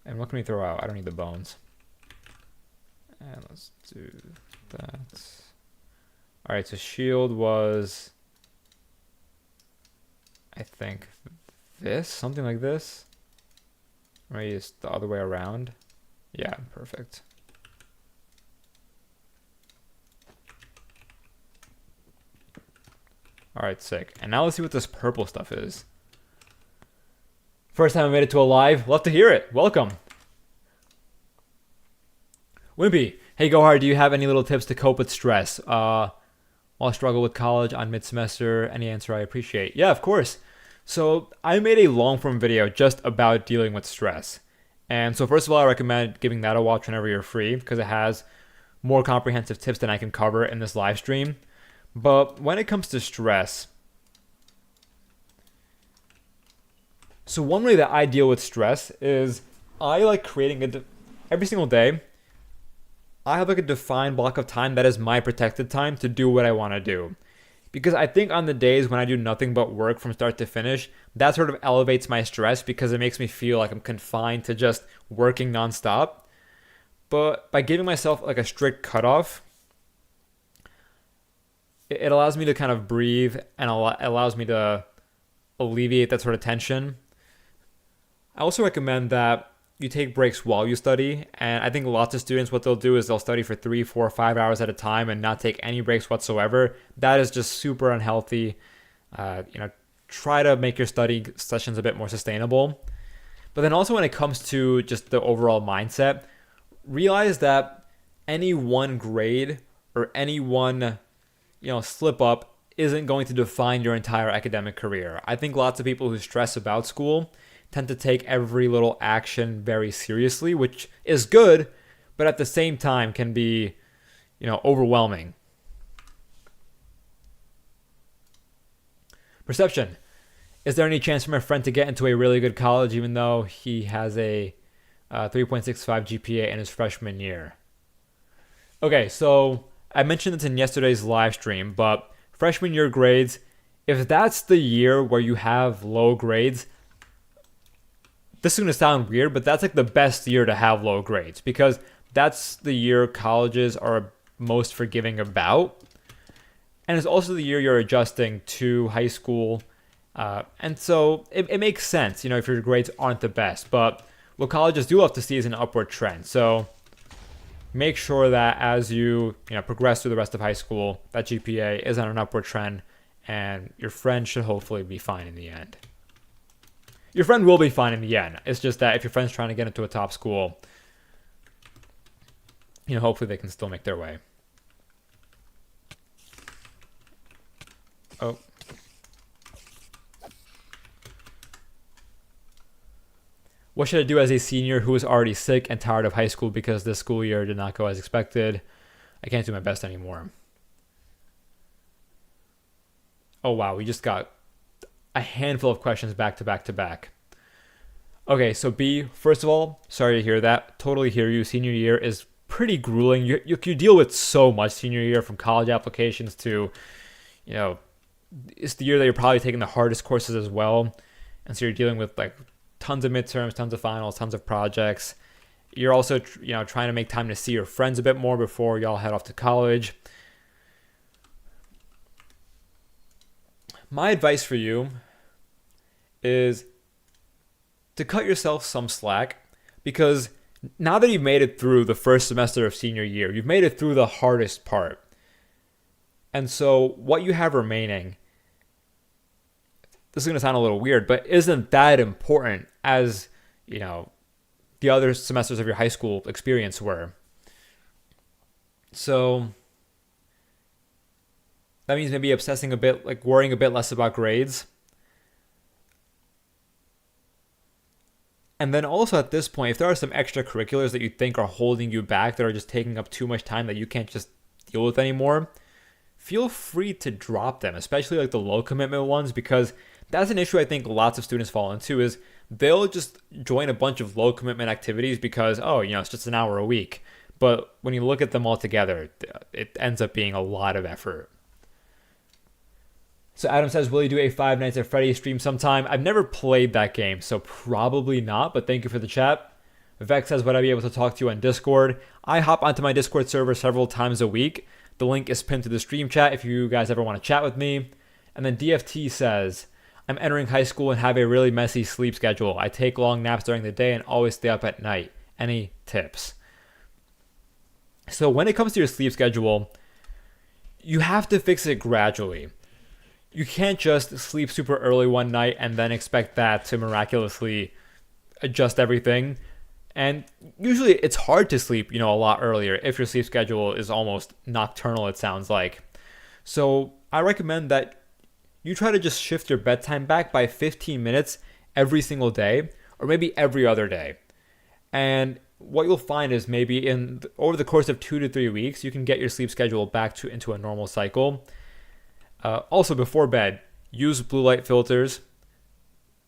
And what can we throw out? I don't need the bones. And let's do that. Alright, so shield was, I think, this? Something like this? Maybe it's the other way around. Yeah, perfect. Alright, sick. And now let's see what this purple stuff is. First time I made it to a live. Love to hear it. Welcome. Wimpy. Hey, Gohar, do you have any little tips to cope with stress? While I struggle with college on mid-semester, any answer I appreciate. Yeah, of course. So I made a long-form video just about dealing with stress. And so first of all, I recommend giving that a watch whenever you're free, because it has more comprehensive tips than I can cover in this live stream. But when it comes to stress, so one way that I deal with stress is I like creating every single day, I have like a defined block of time that is my protected time to do what I want to do. Because I think on the days when I do nothing but work from start to finish, that sort of elevates my stress because it makes me feel like I'm confined to just working nonstop. But by giving myself like a strict cutoff, it allows me to kind of breathe and allows me to alleviate that sort of tension. I also recommend that you take breaks while you study. And I think lots of students, what they'll do is they'll study for 3, 4, 5 hours at a time and not take any breaks whatsoever. That is just super unhealthy. Try to make your study sessions a bit more sustainable. But then also when it comes to just the overall mindset, realize that any one grade or any one, slip up isn't going to define your entire academic career. I think lots of people who stress about school tend to take every little action very seriously, which is good, but at the same time can be, overwhelming. Perception. Is there any chance for my friend to get into a really good college even though he has a 3.65 GPA in his freshman year? Okay, so I mentioned this in yesterday's live stream, but freshman year grades, if that's the year where you have low grades, this is going to sound weird, but that's like the best year to have low grades because that's the year colleges are most forgiving about. And it's also the year you're adjusting to high school. And so it makes sense, if your grades aren't the best. But what colleges do love to see is an upward trend. So make sure that as you progress through the rest of high school, that GPA is on an upward trend, and your friend should hopefully be fine in the end. Your friend will be fine in the end. It's just that if your friend's trying to get into a top school, hopefully they can still make their way. Oh. What should I do as a senior who is already sick and tired of high school because this school year did not go as expected? I can't do my best anymore. Oh wow, we just got a handful of questions back to back to back. Okay, so B, first of all, sorry to hear that. Totally hear you. Senior year is pretty grueling. You deal with so much senior year, from college applications to, it's the year that you're probably taking the hardest courses as well. And so you're dealing with like tons of midterms, tons of finals, tons of projects. You're also, trying to make time to see your friends a bit more before y'all head off to college. My advice for you is to cut yourself some slack, because now that you've made it through the first semester of senior year, you've made it through the hardest part. And so what you have remaining, this is going to sound a little weird, but isn't that important as, the other semesters of your high school experience were. So that means maybe obsessing a bit, like worrying a bit less about grades. And then also at this point, if there are some extracurriculars that you think are holding you back, that are just taking up too much time that you can't just deal with anymore, feel free to drop them, especially like the low commitment ones, because that's an issue I think lots of students fall into, is they'll just join a bunch of low commitment activities because, it's just an hour a week. But when you look at them all together, it ends up being a lot of effort. So Adam says, will you do a Five Nights at Freddy's stream sometime? I've never played that game, so probably not, but thank you for the chat. Vex says, would I be able to talk to you on Discord? I hop onto my Discord server several times a week. The link is pinned to the stream chat if you guys ever want to chat with me. And then DFT says, I'm entering high school and have a really messy sleep schedule. I take long naps during the day and always stay up at night. Any tips? So when it comes to your sleep schedule, you have to fix it gradually. You can't just sleep super early one night and then expect that to miraculously adjust everything. And usually it's hard to sleep, a lot earlier if your sleep schedule is almost nocturnal, it sounds like. So I recommend that you try to just shift your bedtime back by 15 minutes every single day, or maybe every other day. And what you'll find is maybe over the course of 2 to 3 weeks, you can get your sleep schedule back into a normal cycle. Also, before bed, use blue light filters,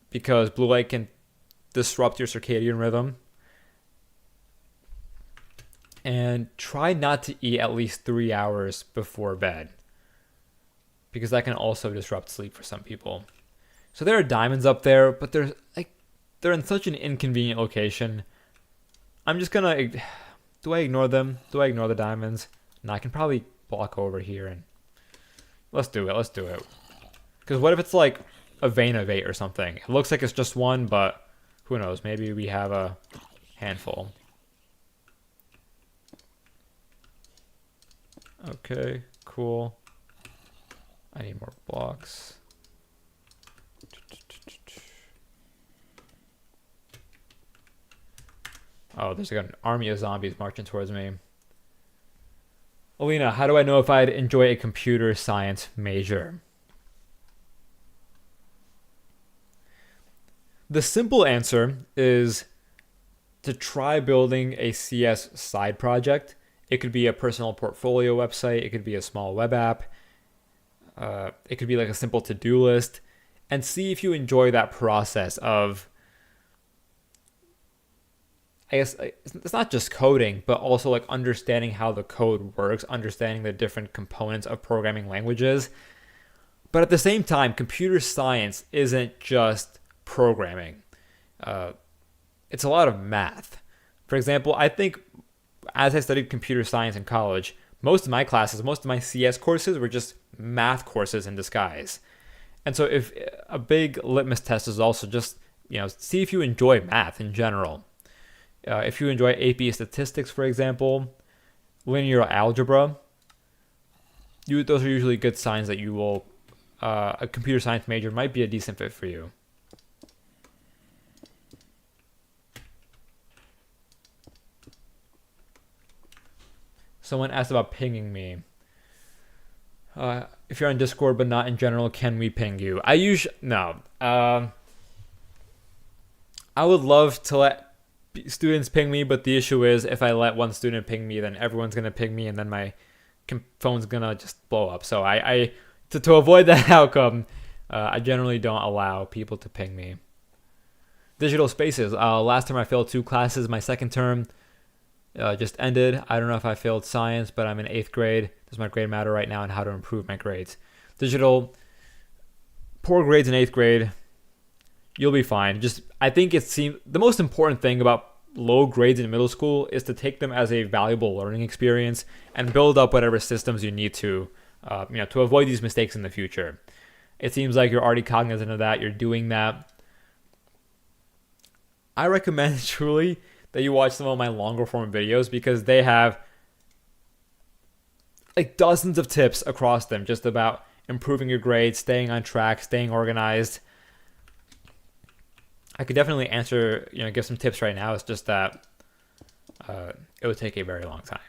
because blue light can disrupt your circadian rhythm. And try not to eat at least 3 hours before bed, because that can also disrupt sleep for some people. So there are diamonds up there, but they're in such an inconvenient location. I'm just gonna, do I ignore them? Do I ignore the diamonds? No, I can probably walk over here and let's do it. Because what if it's like a vein of 8 or something? It looks like it's just one, but who knows? Maybe we have a handful. Okay, cool. I need more blocks. Oh, there's like an army of zombies marching towards me. Alina, how do I know if I'd enjoy a computer science major? The simple answer is to try building a CS side project. It could be a personal portfolio website. It could be a small web app. It could be like a simple to-do list. And see if you enjoy that process of, I guess it's not just coding, but also like understanding how the code works, understanding the different components of programming languages. But at the same time, computer science isn't just programming. It's a lot of math. For example, I think as I studied computer science in college, most of my classes, most of my CS courses were just math courses in disguise. And so if a big litmus test is also just, see if you enjoy math in general. If you enjoy AP statistics, for example, linear algebra, those are usually good signs that you will, a computer science major might be a decent fit for you. Someone asked about pinging me. If you're on Discord but not in general, can we ping you? No. I would love to let students ping me, but the issue is if I let one student ping me, then everyone's gonna ping me, and then my phone's gonna just blow up. So to avoid that outcome, I generally don't allow people to ping me. Digital spaces. Last term I failed 2 classes. My second term just ended. I don't know if I failed science, but I'm in 8th grade. Does my grade matter right now and how to improve my grades? Digital, poor grades in 8th grade. You'll be fine. I think the most important thing about low grades in middle school is to take them as a valuable learning experience and build up whatever systems you need to avoid these mistakes in the future. It seems like you're already cognizant of that. You're doing that. I recommend truly that you watch some of my longer form videos because they have like dozens of tips across them just about improving your grades, staying on track, staying organized. I could definitely give some tips right now. It's just that it would take a very long time.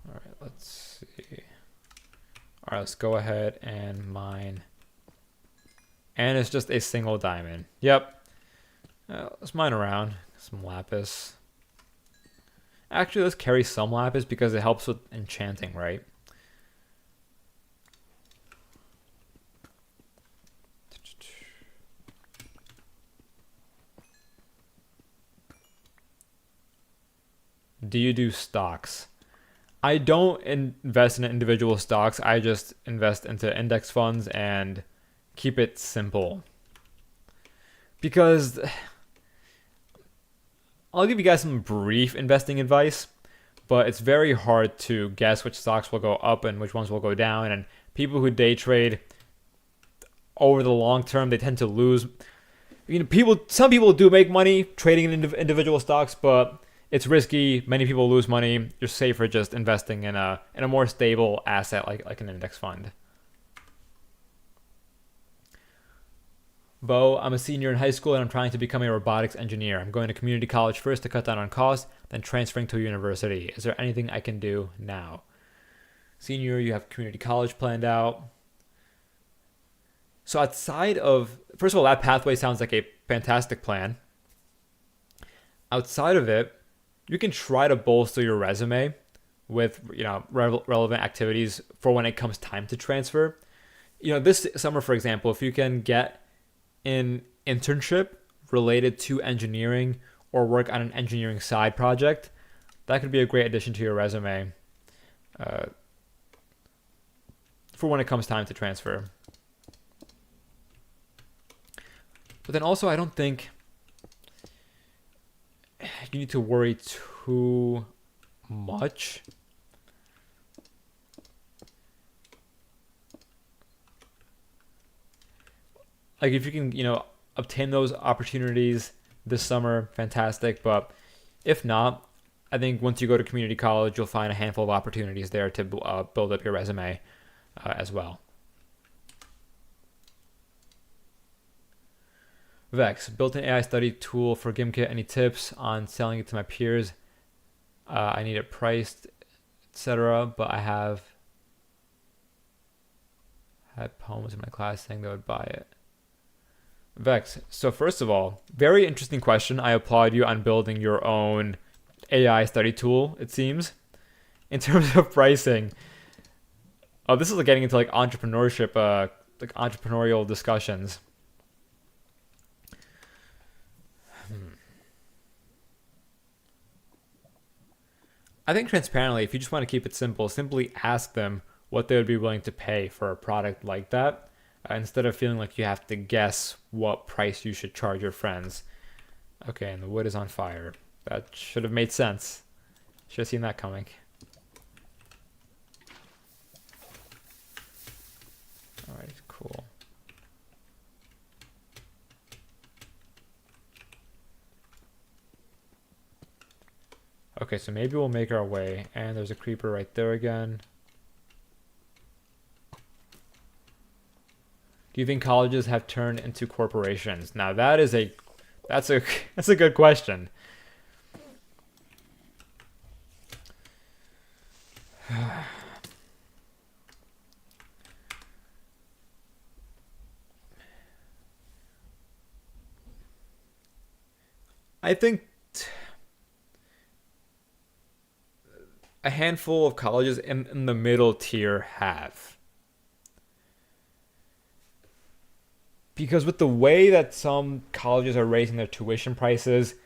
All right, let's see. All right, let's go ahead and mine. And it's just a single diamond. Yep. Let's mine around. Some lapis. Actually, let's carry some lapis because it helps with enchanting, right? Do you do stocks? I don't invest in individual stocks. I just invest into index funds and keep it simple. Because I'll give you guys some brief investing advice, but it's very hard to guess which stocks will go up and which ones will go down. And people who day trade over the long term, they tend to lose. Some people do make money trading in individual stocks, but it's risky. Many people lose money. You're safer just investing in a more stable asset like an index fund. Bo, I'm a senior in high school and I'm trying to become a robotics engineer. I'm going to community college first to cut down on costs, then transferring to a university. Is there anything I can do now? Senior, you have community college planned out. So outside of, first of all, that pathway sounds like a fantastic plan. Outside of it, you can try to bolster your resume with relevant activities for when it comes time to transfer. This summer, for example, if you can get an internship related to engineering or work on an engineering side project, that could be a great addition to your resume for when it comes time to transfer. But then also, I don't think you need to worry too much. Like if you can, obtain those opportunities this summer, fantastic. But if not, I think once you go to community college, you'll find a handful of opportunities there to build up your resume as well. Vex, built an AI study tool for Gimkit. Any tips on selling it to my peers? I need it priced, etc. But I have had poems in my class saying they would buy it. Vex, so first of all, very interesting question. I applaud you on building your own AI study tool, it seems. In terms of pricing, this is like getting into like entrepreneurship, like entrepreneurial discussions. I think transparently, if you just want to keep it simple, simply ask them what they would be willing to pay for a product like that, instead of feeling like you have to guess what price you should charge your friends. Okay, and the wood is on fire. That should have made sense. Should have seen that coming. All right, cool. Okay, so maybe we'll make our way. And there's a creeper right there again. Do you think colleges have turned into corporations? Now that's a good question. I think a handful of colleges in the middle tier have. Because with the way that some colleges are raising their tuition prices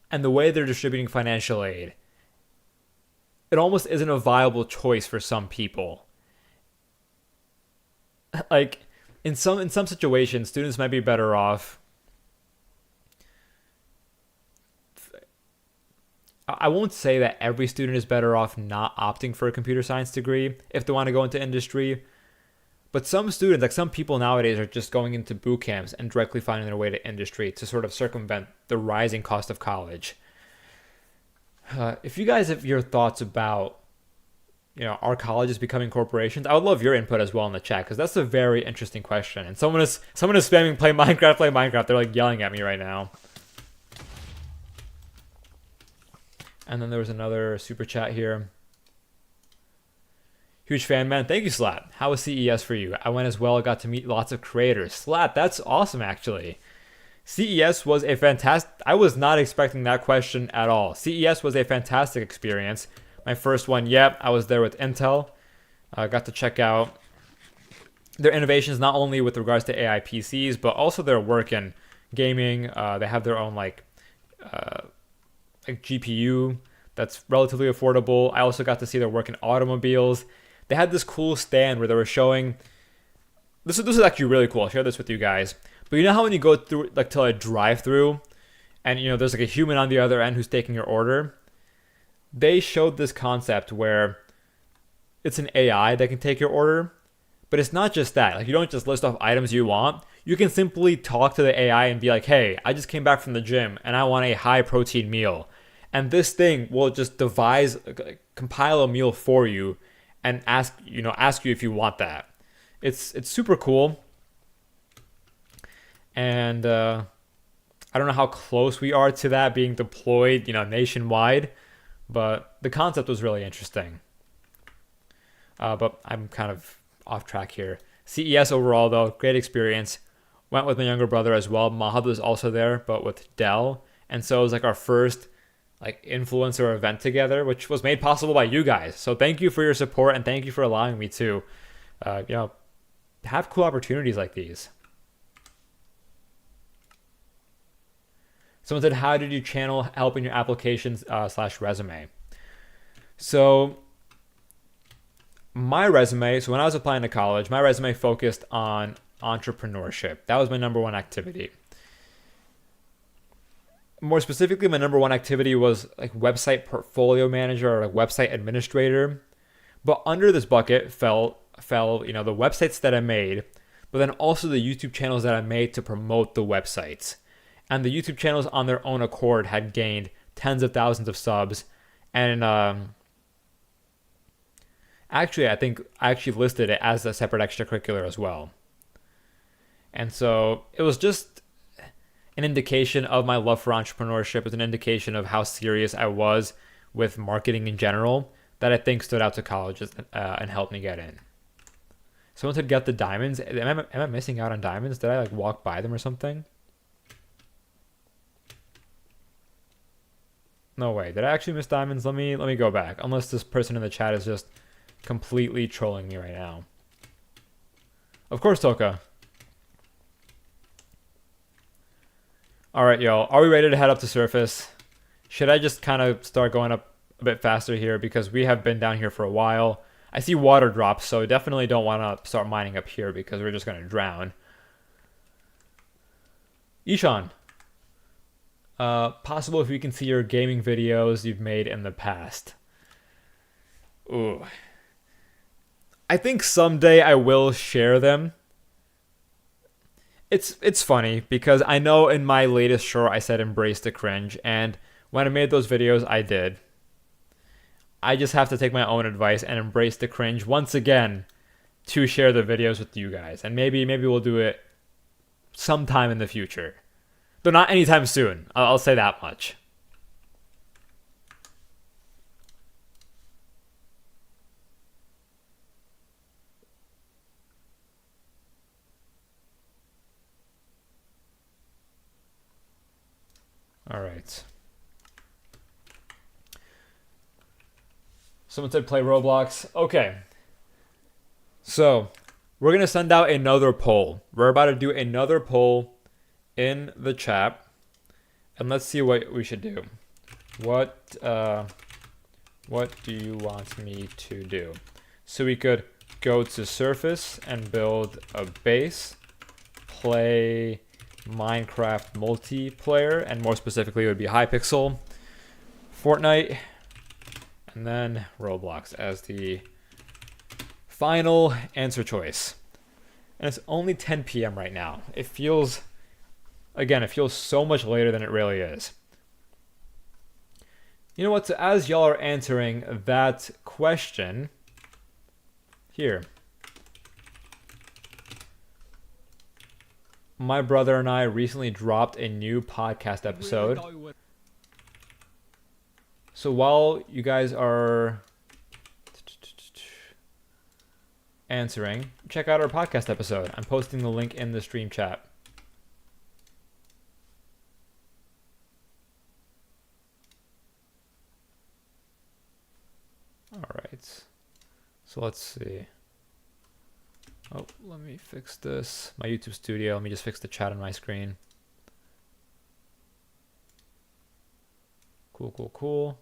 and the way they're distributing financial aid, it almost isn't a viable choice for some people. Like in some situations, students might be better off. I won't say that every student is better off not opting for a computer science degree if they want to go into industry. But some students, like some people nowadays, are just going into boot camps and directly finding their way to industry to sort of circumvent the rising cost of college. If you guys have your thoughts about, are colleges becoming corporations? I would love your input as well in the chat, because that's a very interesting question. And someone is spamming play Minecraft. They're like yelling at me right now. And then there was another super chat here. Huge fan, man. Thank you, Slat. How was CES for you? I went as well. Got to meet lots of creators. Slat, that's awesome, actually. CES was a fantastic... I was not expecting that question at all. CES was a fantastic experience. My first one, I was there with Intel. Got to check out their innovations, not only with regards to AI PCs, but also their work in gaming. They have their own, like GPU that's relatively affordable. I also got to see their work in automobiles. They had this cool stand where they were showing... This is actually really cool. I'll share this with you guys. But you know how when you go through like to a drive-through and there's like a human on the other end who's taking your order? They showed this concept where it's an AI that can take your order, but it's not just that. Like you don't just list off items you want. You can simply talk to the AI and be like, "Hey, I just came back from the gym and I want a high-protein meal." And this thing will just compile a meal for you and ask you if you want that. It's super cool. And I don't know how close we are to that being deployed, nationwide, but the concept was really interesting. But I'm kind of off track here. CES overall, though, great experience. Went with my younger brother as well. Mahad was also there, but with Dell. And so it was like our first influencer event together, which was made possible by you guys. So thank you for your support and thank you for allowing me to, have cool opportunities like these. Someone said, how did you channel help in your applications / resume? So my resume, so when I was applying to college, my resume focused on entrepreneurship. That was my number one activity. More specifically, my number one activity was like website portfolio manager or like website administrator. But under this bucket fell the websites that I made, but then also the YouTube channels that I made to promote the websites. And the YouTube channels on their own accord had gained tens of thousands of subs. And actually, I think I actually listed it as a separate extracurricular as well. And so it was just an indication of my love for entrepreneurship. It was an indication of how serious I was with marketing in general that I think stood out to colleges and helped me get in. Someone said get the diamonds. Am I missing out on diamonds? Did I like walk by them or something? No way. Did I actually miss diamonds? Let me go back. Unless this person in the chat is just completely trolling me right now. Of course, Toka. All right, y'all. Are we ready to head up to surface? Should I just kind of start going up a bit faster here because we have been down here for a while? I see water drops, so definitely don't want to start mining up here because we're just going to drown. Ishan. Possible if we can see your gaming videos you've made in the past. Ooh. I think someday I will share them. It's funny because I know in my latest short I said embrace the cringe, and when I made those videos I did. I just have to take my own advice and embrace the cringe once again to share the videos with you guys. And maybe we'll do it sometime in the future. Though not anytime soon. I'll say that much. All right. Someone said play Roblox. Okay. So, we're going to send out another poll. We're about to do another poll in the chat. And let's see what we should do. What do you want me to do? So we could go to surface and build a base, play Minecraft multiplayer, and more specifically it would be Hypixel, Fortnite, and then Roblox as the final answer choice. And it's only 10 p.m. right now. It feels so much later than it really is. You know what? So as y'all are answering that question, here. My brother and I recently dropped a new podcast episode. So while you guys are answering, check out our podcast episode. I'm posting the link in the stream chat. All right. So let's see. Oh, let me fix this. My YouTube studio. Let me just fix the chat on my screen. Cool.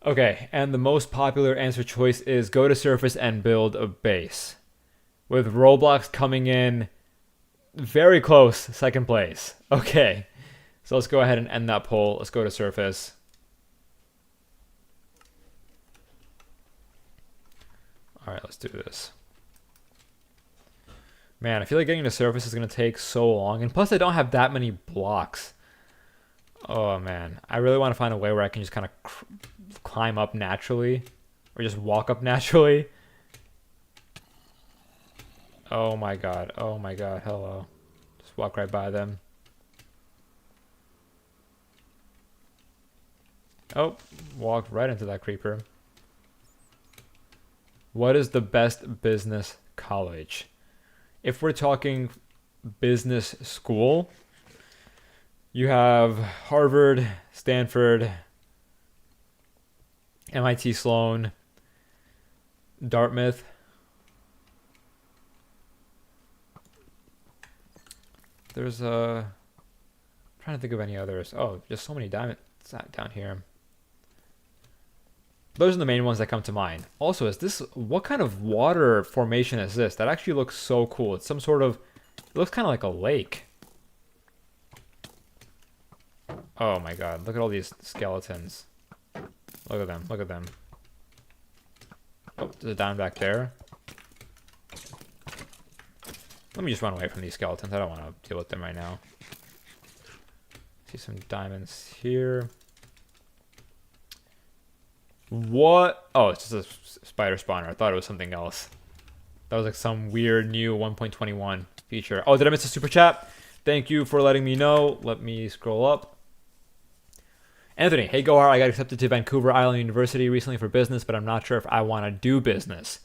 Okay, and the most popular answer choice is go to surface and build a base, with Roblox coming in very close, second place. Okay, so let's go ahead and end that poll. Let's go to surface. All right, let's do this. Man, I feel like getting to surface is going to take so long. And plus, I don't have that many blocks. Oh, man. I really want to find a way where I can just kind of climb up naturally. Or just walk up naturally. Oh, my God. Oh, my God. Hello. Just walk right by them. Oh, walked right into that creeper. What is the best business college? If we're talking business school, you have Harvard, Stanford, MIT Sloan, Dartmouth. There's I'm trying to think of any others. Oh, just so many diamonds down here. Those are the main ones that come to mind. Also, what kind of water formation is this? That actually looks so cool. It's some sort of, it looks kind of like a lake. Oh my god, look at all these skeletons. Look at them, look at them. Oh, there's a diamond back there. Let me just run away from these skeletons. I don't want to deal with them right now. See some diamonds here. What? Oh, it's just a spider spawner. I thought it was something else. That was like some weird new 1.21 feature. Oh, did I miss a super chat? Thank you for letting me know. Let me scroll up. Anthony, hey Gohar, I got accepted to Vancouver Island University recently for business, but I'm not sure if I want to do business.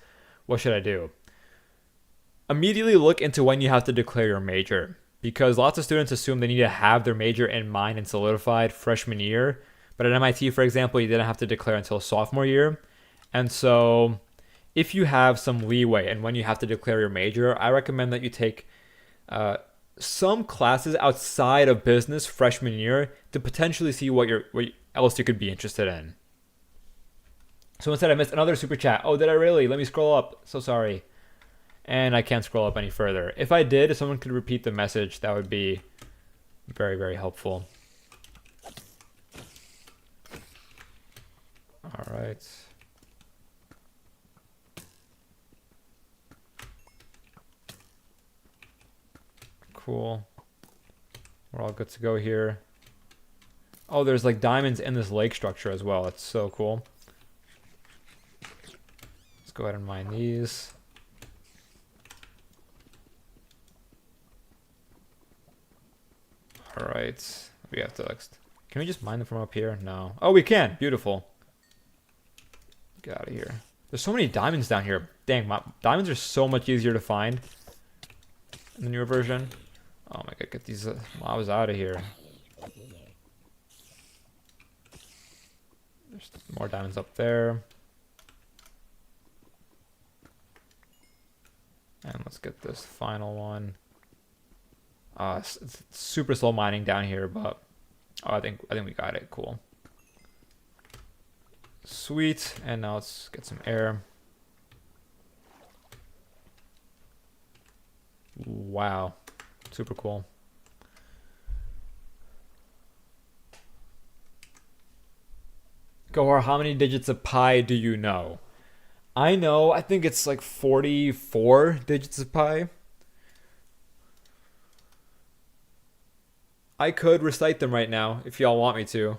What should I do? Immediately look into when you have to declare your major, because lots of students assume they need to have their major in mind and solidified freshman year. But at MIT, for example, you didn't have to declare until sophomore year. And so if you have some leeway and when you have to declare your major, I recommend that you take some classes outside of business freshman year to potentially see what else you could be interested in. So instead, I missed another super chat. Oh, did I really? Let me scroll up. So sorry. And I can't scroll up any further. If I did, if someone could repeat the message, that would be very, very helpful. All right. Cool. We're all good to go here. Oh, there's like diamonds in this lake structure as well. That's so cool. Let's go ahead and mine these. All right. We have to like, can we just mine them from up here? No. Oh, we can. Beautiful. Get out of here. There's so many diamonds down here. Dang, diamonds are so much easier to find in the newer version. Oh my god, get these mobs out of here. There's more diamonds up there. And let's get this final one. It's super slow mining down here, but oh, I think we got it. Cool. Sweet. And now let's get some air. Wow. Super cool. Gohar, how many digits of pi do you know? I think it's like 44 digits of pi. I could recite them right now if y'all want me to.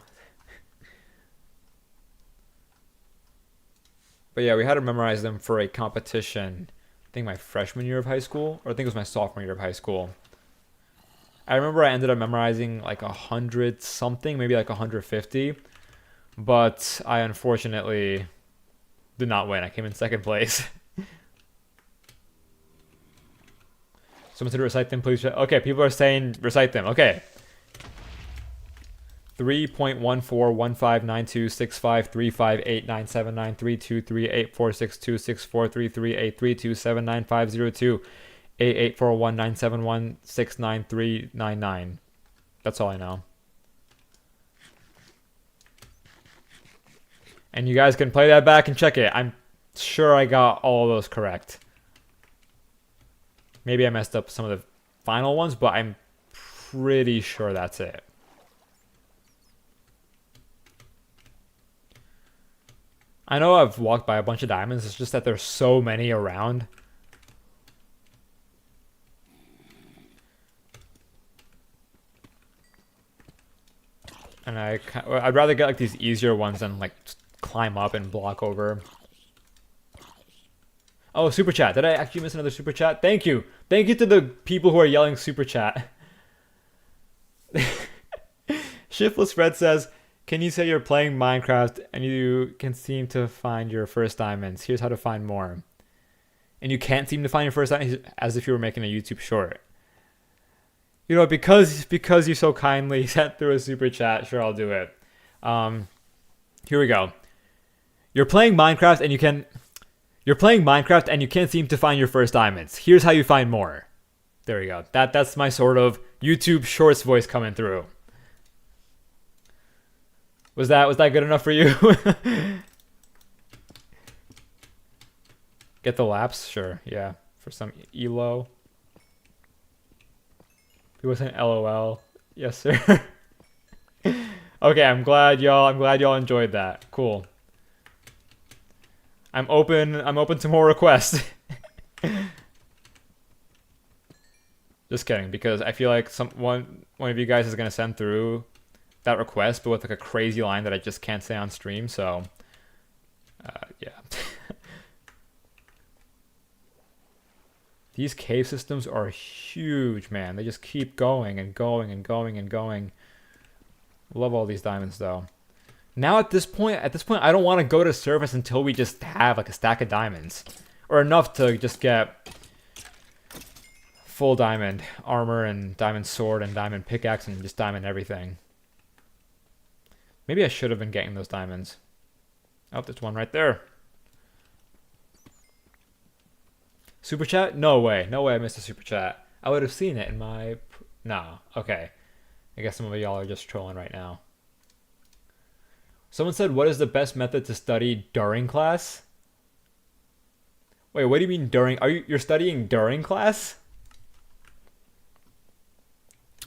But yeah, we had to memorize them for a competition. I think my freshman year of high school, or I think it was my sophomore year of high school. I remember I ended up memorizing like 100 something, maybe like 150. But I unfortunately did not win. I came in second place. Someone said recite them, please. Okay, people are saying recite them. Okay. 3.141596535897932238462643383197169399. That's all I know. And you guys can play that back and check it. I'm sure I got all of those correct. Maybe I messed up some of the final ones, but I'm pretty sure that's it. I know I've walked by a bunch of diamonds. It's just that there's so many around. And I'd rather get like these easier ones than like climb up and block over. Oh, super chat. Did I actually miss another super chat? Thank you. Thank you to the people who are yelling super chat. Shiftless Fred says, can you say you're playing Minecraft and you can seem to find your first diamonds? Here's how to find more. And you can't seem to find your first diamonds, as if you were making a YouTube short. You know, because you so kindly sent through a super chat, sure, I'll do it. Here we go. You're playing Minecraft and you can't seem to find your first diamonds. Here's how you find more. There we go. That's my sort of YouTube Shorts voice coming through. Was that good enough for you? Get the laps? Sure, yeah. For some ELO. It wasn't LOL. Yes, sir. Okay, I'm glad y'all enjoyed that. Cool. I'm open to more requests. Just kidding, because I feel like one of you guys is gonna send through that request, but with like a crazy line that I just can't say on stream. So, yeah. These cave systems are huge, man. They just keep going and going and going and going. Love all these diamonds, though. Now at this point, I don't want to go to surface until we just have like a stack of diamonds, or enough to just get full diamond armor and diamond sword and diamond pickaxe and just diamond everything. Maybe I should have been getting those diamonds. Oh, there's one right there. Super chat? No way. No way I missed a super chat. I would have seen it in my... No. Okay. I guess some of y'all are just trolling right now. Someone said, what is the best method to study during class? Wait, what do you mean during? You're studying during class?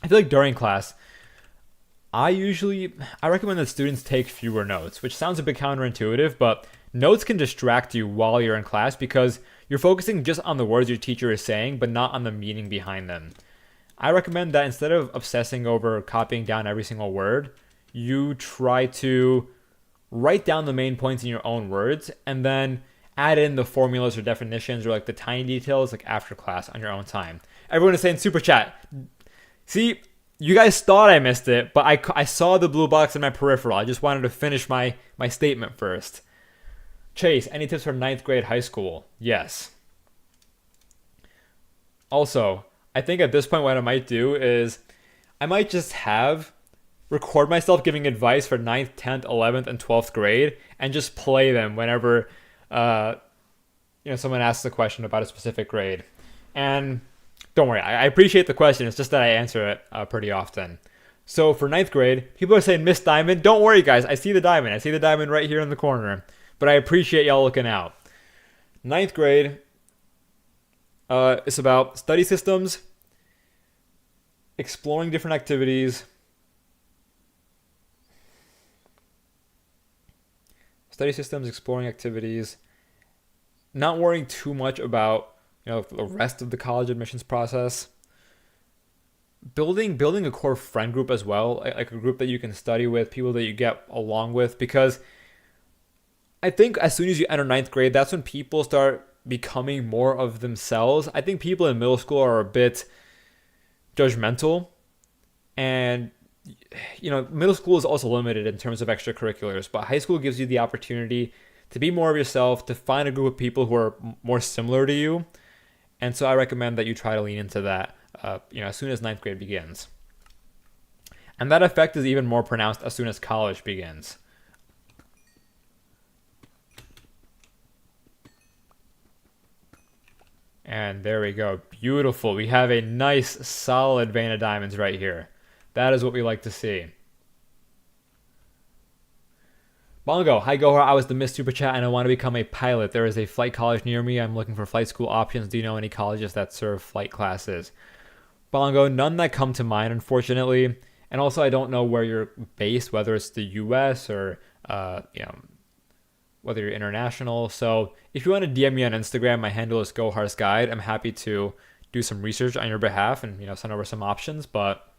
I feel like during class, I recommend that students take fewer notes, which sounds a bit counterintuitive, but notes can distract you while you're in class because you're focusing just on the words your teacher is saying, but not on the meaning behind them. I recommend that instead of obsessing over copying down every single word, you try to write down the main points in your own words and then add in the formulas or definitions or like the tiny details like after class on your own time. Everyone is saying super chat. See, you guys thought I missed it, but I saw the blue box in my peripheral. I just wanted to finish my statement first. Chase, any tips for 9th grade high school? Yes. Also, I think at this point what I might do is I might just record myself giving advice for 9th, 10th, 11th, and 12th grade and just play them whenever someone asks a question about a specific grade. And don't worry, I appreciate the question. It's just that I answer it pretty often. So for 9th grade, people are saying Miss Diamond. Don't worry, guys. I see the diamond. I see the diamond right here in the corner. But I appreciate y'all looking out. 9th grade, it's about study systems, exploring different activities, not worrying too much about the rest of the college admissions process. Building a core friend group as well, like a group that you can study with, people that you get along with, because I think as soon as you enter 9th grade, that's when people start becoming more of themselves. I think people in middle school are a bit judgmental, and middle school is also limited in terms of extracurriculars, but high school gives you the opportunity to be more of yourself, to find a group of people who are more similar to you. And so I recommend that you try to lean into that, as soon as 9th grade begins. And that effect is even more pronounced as soon as college begins. And there we go. Beautiful. We have a nice, solid vein of diamonds right here. That is what we like to see. Bongo, hi Gohar, I was the Miss Super Chat and I want to become a pilot. There is a flight college near me. I'm looking for flight school options. Do you know any colleges that serve flight classes? Bongo, none that come to mind, unfortunately. And also, I don't know where you're based, whether it's the US or, whether you're international. So if you want to DM me on Instagram, my handle is Gohar's Guide. I'm happy to do some research on your behalf and, send over some options, but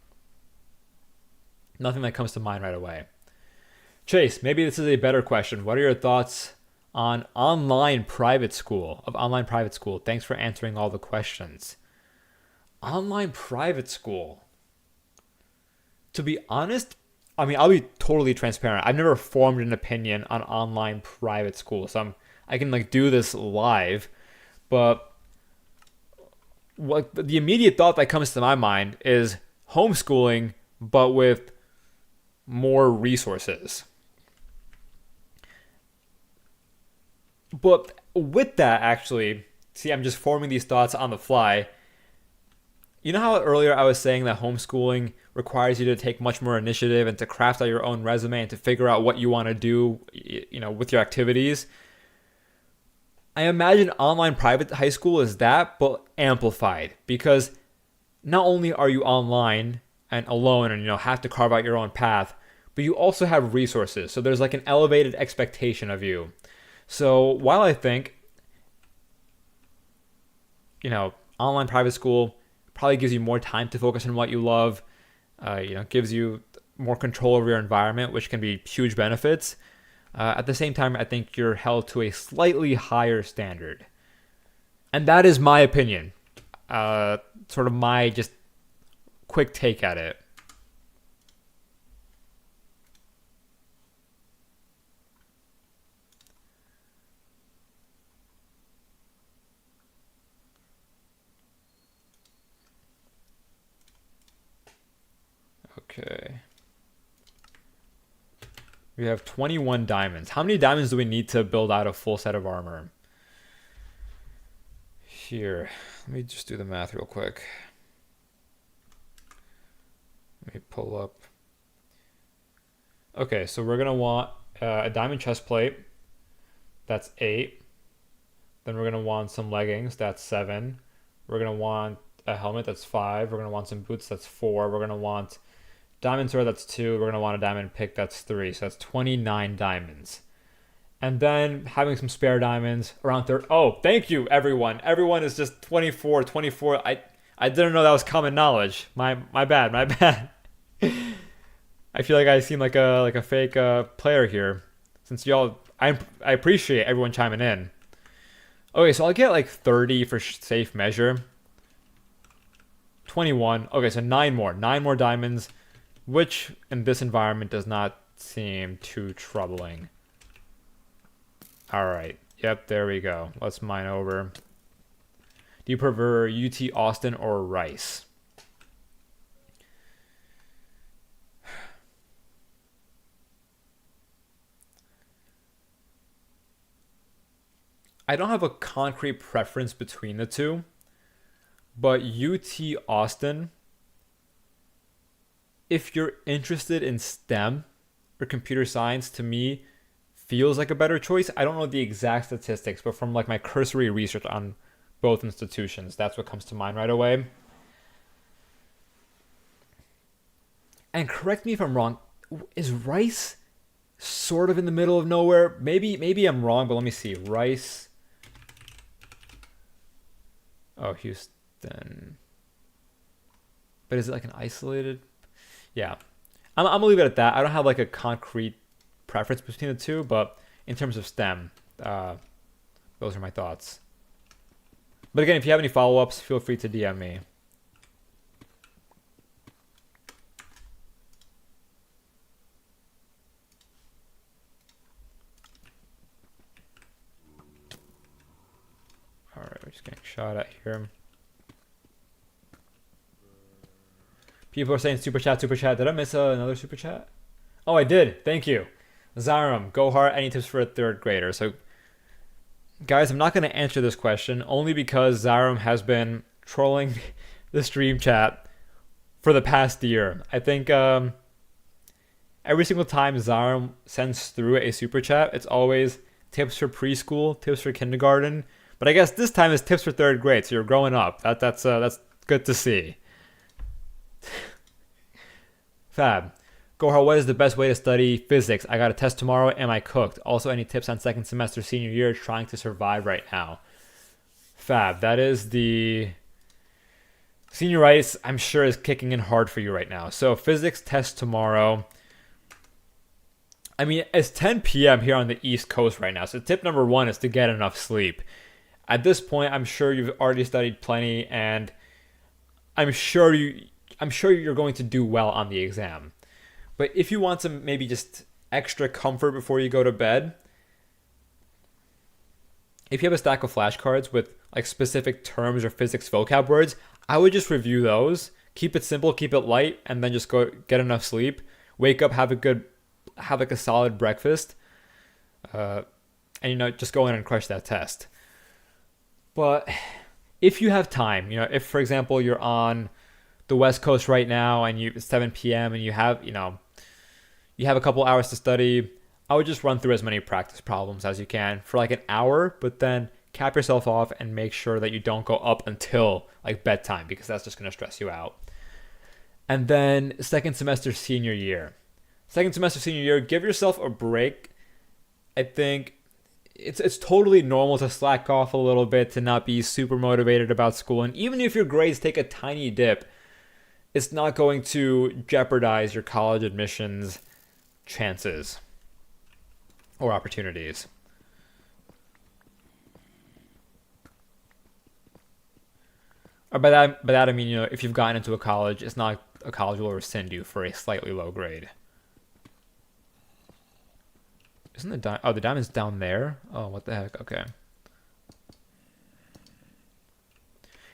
nothing that comes to mind right away. Chase, maybe this is a better question. What are your thoughts on online private school? Thanks for answering all the questions. Online private school. To be honest, I'll be totally transparent. I've never formed an opinion on online private school, so I can do this live. But what the immediate thought that comes to my mind is homeschooling, but with more resources. But with that, actually, see, I'm just forming these thoughts on the fly. You know how earlier I was saying that homeschooling requires you to take much more initiative and to craft out your own resume and to figure out what you want to do, with your activities? I imagine online private high school is that, but amplified, because not only are you online and alone and have to carve out your own path, but you also have resources. So there's like an elevated expectation of you. So while I think online private school probably gives you more time to focus on what you love, gives you more control over your environment, which can be huge benefits. At the same time, I think you're held to a slightly higher standard. And that is my opinion. Sort of my just quick take at it. Okay. We have 21 diamonds. How many diamonds do we need to build out a full set of armor? Here, let me just do the math real quick. Let me pull up. Okay, so we're going to want a diamond chest plate. That's 8. Then we're going to want some leggings. That's 7. We're going to want a helmet. That's 5. We're going to want some boots. That's 4. We're going to want diamond sword. That's 2. We're going to want a diamond pick. That's 3. So that's 29 diamonds. And then having some spare diamonds around 30. Oh, thank you, everyone. Everyone is just 24. I didn't know that was common knowledge. My bad. I feel like I seem like a fake player here. Since y'all, I appreciate everyone chiming in. Okay, so I'll get like 30 for safe measure. 21. Okay, so 9 more. 9 more diamonds, which in this environment does not seem too troubling. All right. Yep, there we go. Let's mine over. Do you prefer UT Austin or Rice? I don't have a concrete preference between the two, but UT Austin, if you're interested in STEM or computer science, to me, feels like a better choice. I don't know the exact statistics, but from like my cursory research on both institutions, that's what comes to mind right away. And correct me if I'm wrong, is Rice sort of in the middle of nowhere? Maybe I'm wrong, but let me see. Rice. Oh, Houston. But is it like an isolated? Yeah. I'm gonna leave it at that. I don't have like a concrete preference between the two, but in terms of STEM, those are my thoughts. But again, if you have any follow-ups, feel free to DM me. All right, we're just getting shot at here. People are saying super chat. Did I miss another super chat? Oh, I did. Thank you. Zarum, go hard. Any tips for a third grader? So, guys, I'm not going to answer this question only because Zarum has been trolling the stream chat for the past year. I think every single time Zarum sends through a super chat, it's always tips for preschool, tips for kindergarten. But I guess this time it's tips for third grade, so you're growing up. That's good to see. Fab. Gohar, what is the best way to study physics? I got a test tomorrow. Am I cooked? Also, any tips on second semester senior year trying to survive right now? Fab. That is the senioritis, I'm sure, is kicking in hard for you right now. So physics test tomorrow. I mean, it's 10 p.m. here on the East Coast right now. So tip number 1 is to get enough sleep. At this point, I'm sure you've already studied plenty, and I'm sure you're going to do well on the exam. But if you want some maybe just extra comfort before you go to bed, if you have a stack of flashcards with like specific terms or physics vocab words, I would just review those, keep it simple, keep it light, and then just go get enough sleep. Wake up, have like a solid breakfast, and just go in and crush that test. But if you have time, if for example you're on the West Coast right now and it's 7 p.m. and you have a couple hours to study, I would just run through as many practice problems as you can for like an hour, but then cap yourself off and make sure that you don't go up until like bedtime, because that's just going to stress you out. And then second semester senior year. Second semester senior year, give yourself a break. I think it's totally normal to slack off a little bit, to not be super motivated about school. And even if your grades take a tiny dip, it's not going to jeopardize your college admissions chances or opportunities. Or by that I mean, if you've gotten into a college, it's not a college will rescind you for a slightly low grade. Isn't the diamond's down there? Oh, what the heck? Okay.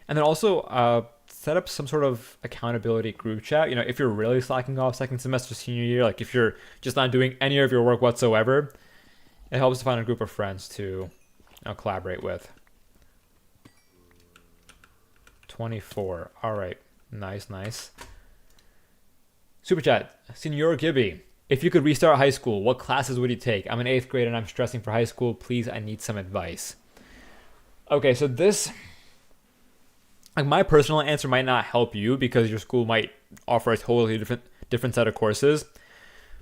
And then also set up some sort of accountability group chat. If you're really slacking off second semester senior year, like if you're just not doing any of your work whatsoever, it helps to find a group of friends to collaborate with. 24. All right. Nice. Super chat. Senor Gibby. If you could restart high school, what classes would you take? I'm in 8th grade and I'm stressing for high school. Please, I need some advice. Okay, so this, like, my personal answer might not help you because your school might offer a totally different set of courses.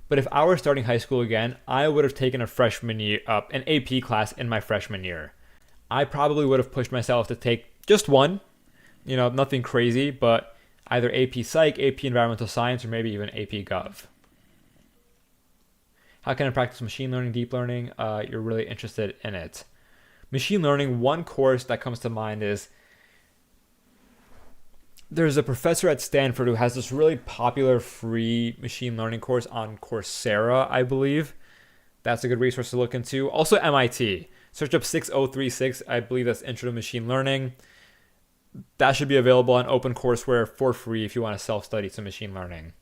But if I were starting high school again, I would have taken an AP class in my freshman year. I probably would have pushed myself to take just one, nothing crazy, but either AP Psych, AP Environmental Science, or maybe even AP Gov. How can I practice machine learning, deep learning? You're really interested in it. Machine learning, one course that comes to mind is there's a professor at Stanford who has this really popular free machine learning course on Coursera, I believe. That's a good resource to look into. Also MIT. Search up 6036. I believe that's Intro to Machine Learning. That should be available on OpenCourseWare for free if you want to self-study some machine learning.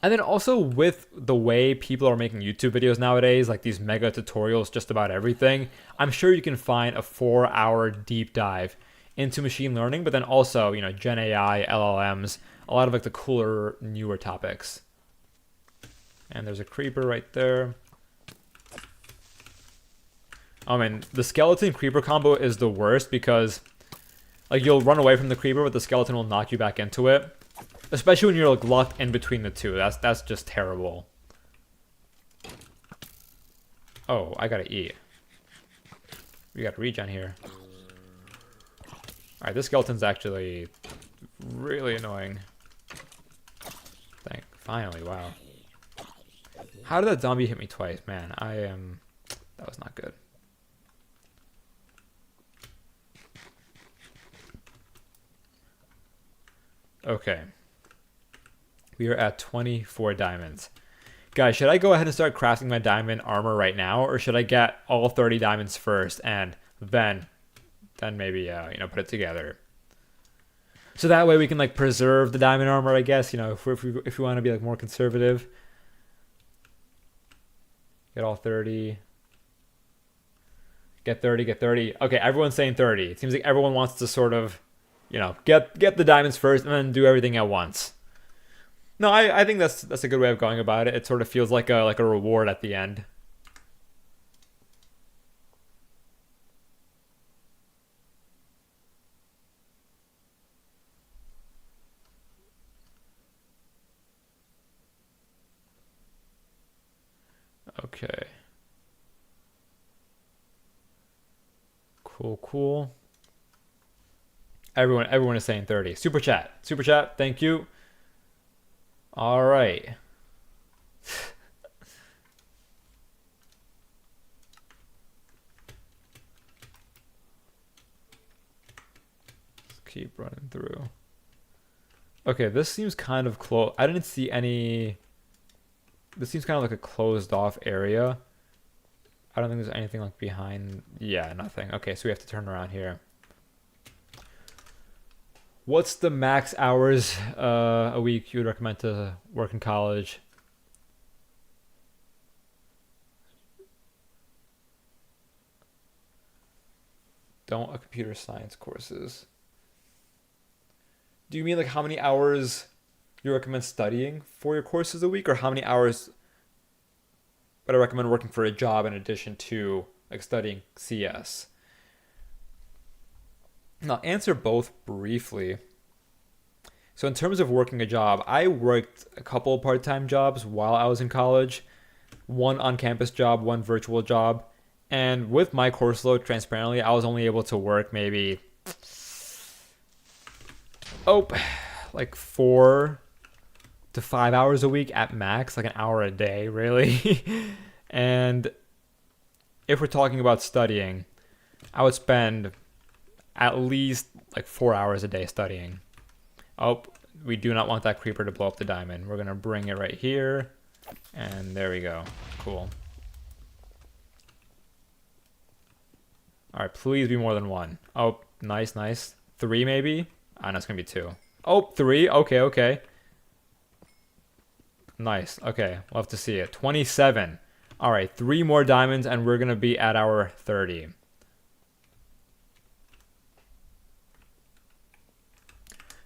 And then also with the way people are making YouTube videos nowadays, like these mega tutorials just about everything, I'm sure you can find a 4-hour deep dive into machine learning, but then also, Gen AI, LLMs, a lot of like the cooler, newer topics. And there's a creeper right there. I mean, the skeleton creeper combo is the worst because like you'll run away from the creeper, but the skeleton will knock you back into it. Especially when you're like locked in between the two. That's just terrible. Oh, I gotta eat. We got regen here. Alright, this skeleton's actually really annoying. Finally, wow. How did that zombie hit me twice? Man, that was not good. Okay. We are at 24 diamonds. Guys, should I go ahead and start crafting my diamond armor right now? Or should I get all 30 diamonds first and then maybe, put it together? So that way we can, like, preserve the diamond armor, I guess, if we want to be, like, more conservative. Get all 30. Get 30, get 30. Okay, everyone's saying 30. It seems like everyone wants to sort of, get the diamonds first and then do everything at once. No, I think that's a good way of going about it. It sort of feels like a reward at the end. Okay. Cool. Everyone is saying 30. Super chat. Thank you. All right. Let's keep running through. Okay, this seems kind of close. I didn't see any. This seems kind of like a closed off area. I don't think there's anything like behind. Yeah, nothing. Okay, so we have to turn around here. What's the max hours a week you would recommend to work in college? Don't computer science courses. Do you mean like how many hours you recommend studying for your courses a week, or how many hours would I recommend working for a job in addition to like studying CS? I'll answer both briefly. So in terms of working a job, I worked a couple part-time jobs while I was in college. One on-campus job, one virtual job. And with my course load, transparently, I was only able to work maybe, like 4 to 5 hours a week at max, like an hour a day, really. And if we're talking about studying, I would spend at least like 4 hours a day studying. Oh, we do not want that creeper to blow up the diamond. We're going to bring it right here. And there we go. Cool. All right, please be more than one. Oh, nice, nice. 3 maybe? I know it's going to be 2. Oh, 3. Okay, okay. Nice. Okay, we'll have to see it. 27. All right, 3 more diamonds, and we're going to be at our 30.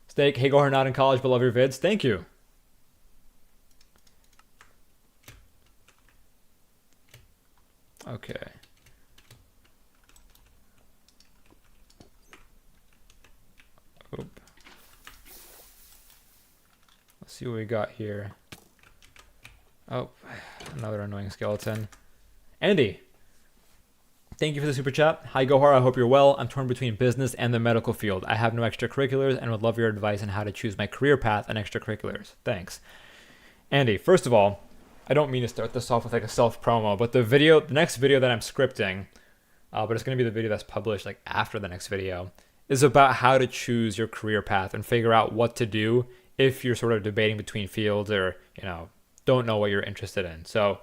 Steak, hey, Gohar, not in college, but love your vids. Thank you. Okay. Oop. Let's see what we got here. Oh, another annoying skeleton. Andy, thank you for the super chat. Hi, Gohar. I hope you're well. I'm torn between business and the medical field. I have no extracurriculars and would love your advice on how to choose my career path and extracurriculars. Thanks. Andy, first of all, I don't mean to start this off with like a self-promo, but the next video that I'm scripting, but it's going to be the video that's published like after the next video, is about how to choose your career path and figure out what to do if you're sort of debating between fields or, don't know what you're interested in. So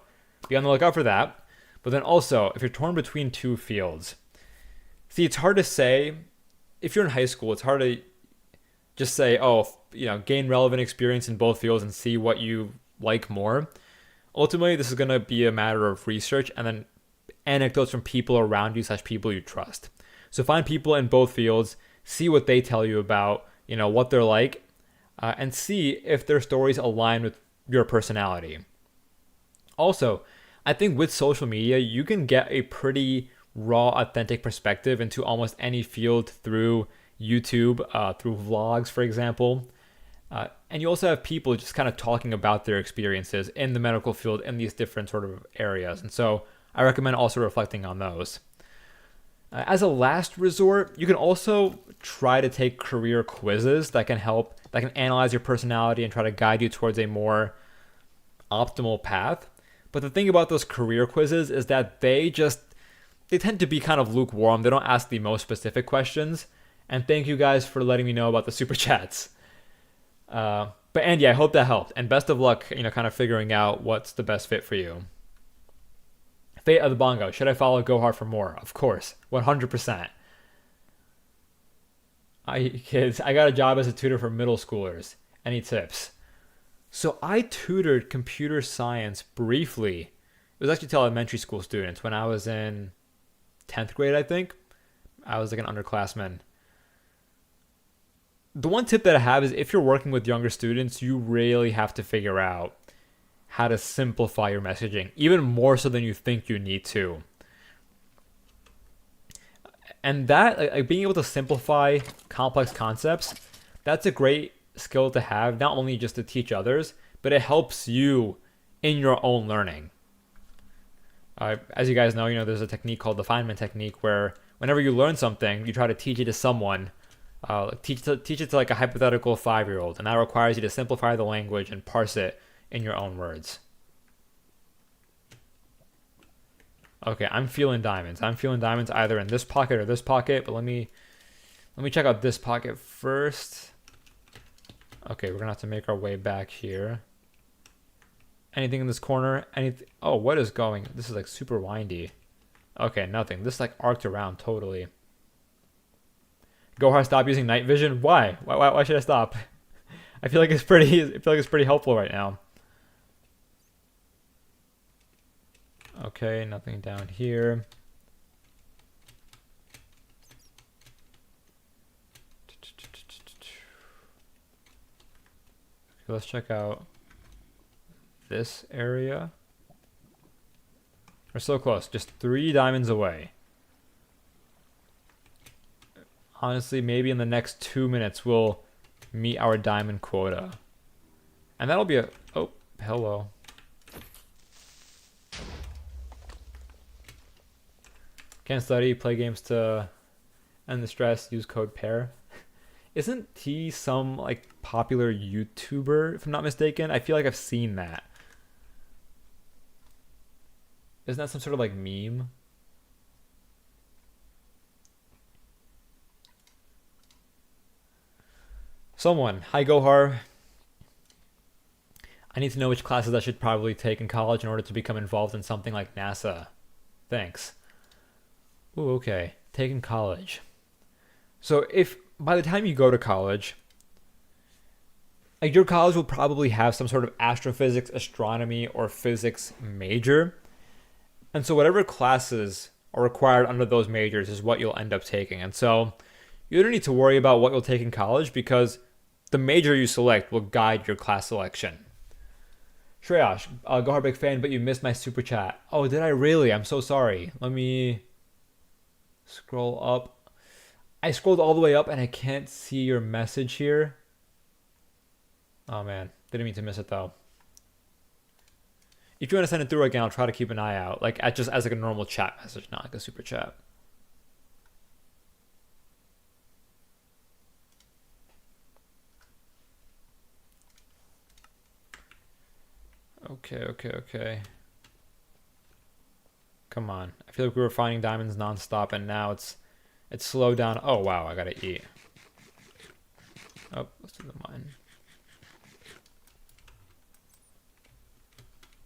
be on the lookout for that. But then also, if you're torn between 2 fields, see, it's hard to say. If you're in high school, it's hard to just say, gain relevant experience in both fields and see what you like more. Ultimately, this is going to be a matter of research and then anecdotes from people around you / people you trust. So find people in both fields, see what they tell you about, what they're like, and see if their stories align with your personality. Also, I think with social media, you can get a pretty raw, authentic perspective into almost any field through YouTube, through vlogs, for example. And you also have people just kind of talking about their experiences in the medical field in these different sort of areas. And so I recommend also reflecting on those. As a last resort, you can also try to take career quizzes that can analyze your personality and try to guide you towards a more optimal path. But the thing about those career quizzes is that they tend to be kind of lukewarm. They don't ask the most specific questions. And thank you guys for letting me know about the super chats. But Andy, I hope that helped. And best of luck, kind of figuring out what's the best fit for you. Fate of the Bongo. Should I follow Gohar for more? Of course. 100%. Kids, I got a job as a tutor for middle schoolers. Any tips? So I tutored computer science briefly. It was actually to elementary school students when I was in 10th grade, I think. I was like an underclassman. The one tip that I have is if you're working with younger students, you really have to figure out how to simplify your messaging, even more so than you think you need to. And that, like being able to simplify complex concepts, that's a great skill to have, not only just to teach others, but it helps you in your own learning. As you guys know, there's a technique called the Feynman technique where whenever you learn something, you try to teach it to someone, teach it to like a hypothetical 5-year-old, and that requires you to simplify the language and parse it in your own words. Okay, I'm feeling diamonds. I'm feeling diamonds either in this pocket or this pocket, but let me check out this pocket first. Okay, we're gonna have to make our way back here. Anything in this corner? Oh, what is going? This is like super windy. Okay, nothing. This like arced around totally. Gohar, stop using night vision. Why? Why should I stop? I feel like it's pretty helpful right now. Okay, nothing down here. Let's check out this area. We're so close. Just 3 diamonds away. Honestly, maybe in the next 2 minutes we'll meet our diamond quota. And that'll be a... Oh, hello. Can't study, play games to end the stress, use code PAIR. Isn't he some, like, popular YouTuber, if I'm not mistaken? I feel like I've seen that. Isn't that some sort of, like, meme? Someone. Hi, Gohar. I need to know which classes I should probably take in college in order to become involved in something like NASA. Thanks. Ooh, okay. Take in college. So if by the time you go to college, like your college will probably have some sort of astrophysics, astronomy, or physics major. And so whatever classes are required under those majors is what you'll end up taking. And so you don't need to worry about what you'll take in college because the major you select will guide your class selection. Shreyash, Gohar big fan, but you missed my super chat. Oh, did I really? I'm so sorry. Let me scroll up. I scrolled all the way up and I can't see your message here. Oh man, didn't mean to miss it though. If you want to send it through again, I'll try to keep an eye out, like just as like a normal chat message, not like a super chat. Okay. Come on. I feel like we were finding diamonds nonstop, and now it's slowed down. Oh wow, I gotta eat. Oh, let's do the mine.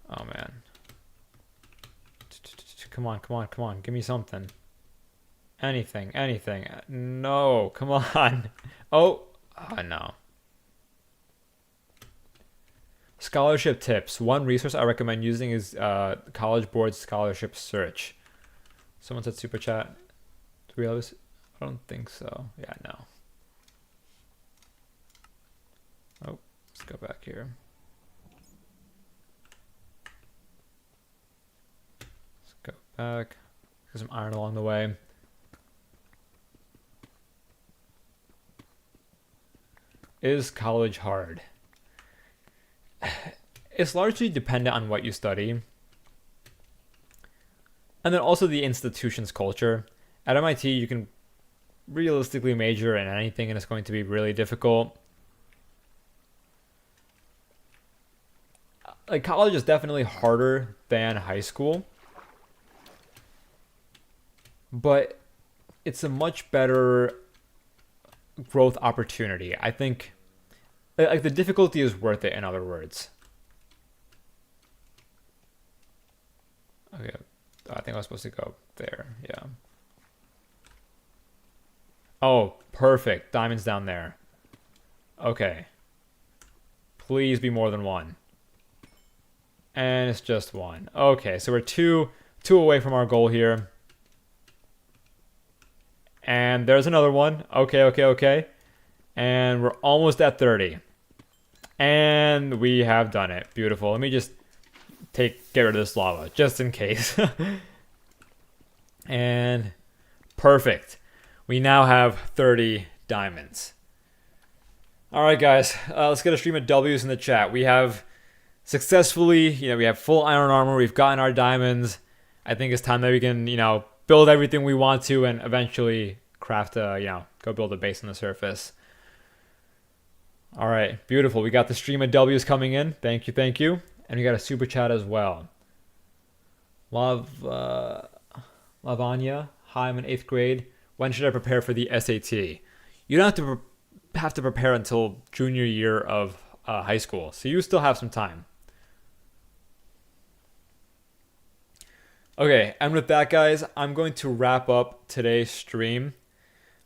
Oh man. Come on. Give me something. Anything. No, come on. Oh no. Scholarship tips. One resource I recommend using is College Board Scholarship Search. Someone said super chat. Do we have this? I don't think so. Yeah, no. Oh, let's go back here. Let's go back. Get some iron along the way. Is college hard? It's largely dependent on what you study. And then also the institution's culture. At MIT, you can realistically major in anything and it's going to be really difficult. Like college is definitely harder than high school. But it's a much better growth opportunity. I think like the difficulty is worth it, in other words. Okay, I think I was supposed to go there. Yeah. Oh, perfect. Diamonds down there. Okay. Please be more than one. And it's just one. Okay, so we're two away from our goal here. And there's another one. Okay. And we're almost at 30. And we have done it. Beautiful. Let me just get rid of this lava, just in case. And perfect. We now have 30 diamonds. Alright guys, let's get a stream of W's in the chat. We have successfully, we have full iron armor, we've gotten our diamonds. I think it's time that we can, build everything we want to and eventually craft a, go build a base on the surface. All right, beautiful. We got the stream of W's coming in. Thank you. And we got a super chat as well. Lavanya, hi, I'm in 8th grade. When should I prepare for the SAT? You don't have to prepare until junior year of high school, so you still have some time. Okay, and with that, guys, I'm going to wrap up today's stream.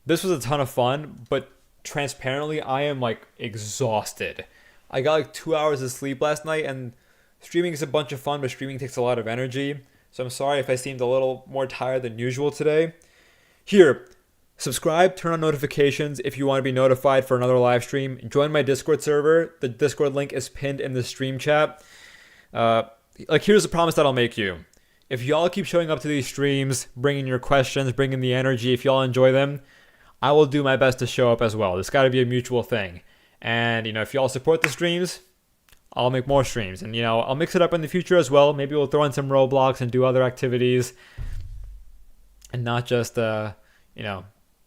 This was a ton of fun, but transparently, I am like exhausted. I got like 2 hours of sleep last night, and streaming is a bunch of fun, but streaming takes a lot of energy. So I'm sorry if I seemed a little more tired than usual today. Here, subscribe, turn on notifications if you want to be notified for another live stream. Join my Discord server. The Discord link is pinned in the stream chat. Here's a promise that I'll make you. if y'all keep showing up to these streams, bringing your questions, bringing the energy, if y'all enjoy them, I will do my best to show up as well. It's got to be a mutual thing. And, if y'all support the streams, I'll make more streams. And, I'll mix it up in the future as well. Maybe we'll throw in some Roblox and do other activities. And not just,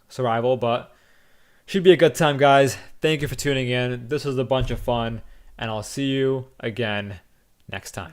survival. But should be a good time, guys. Thank you for tuning in. This was a bunch of fun. And I'll see you again next time.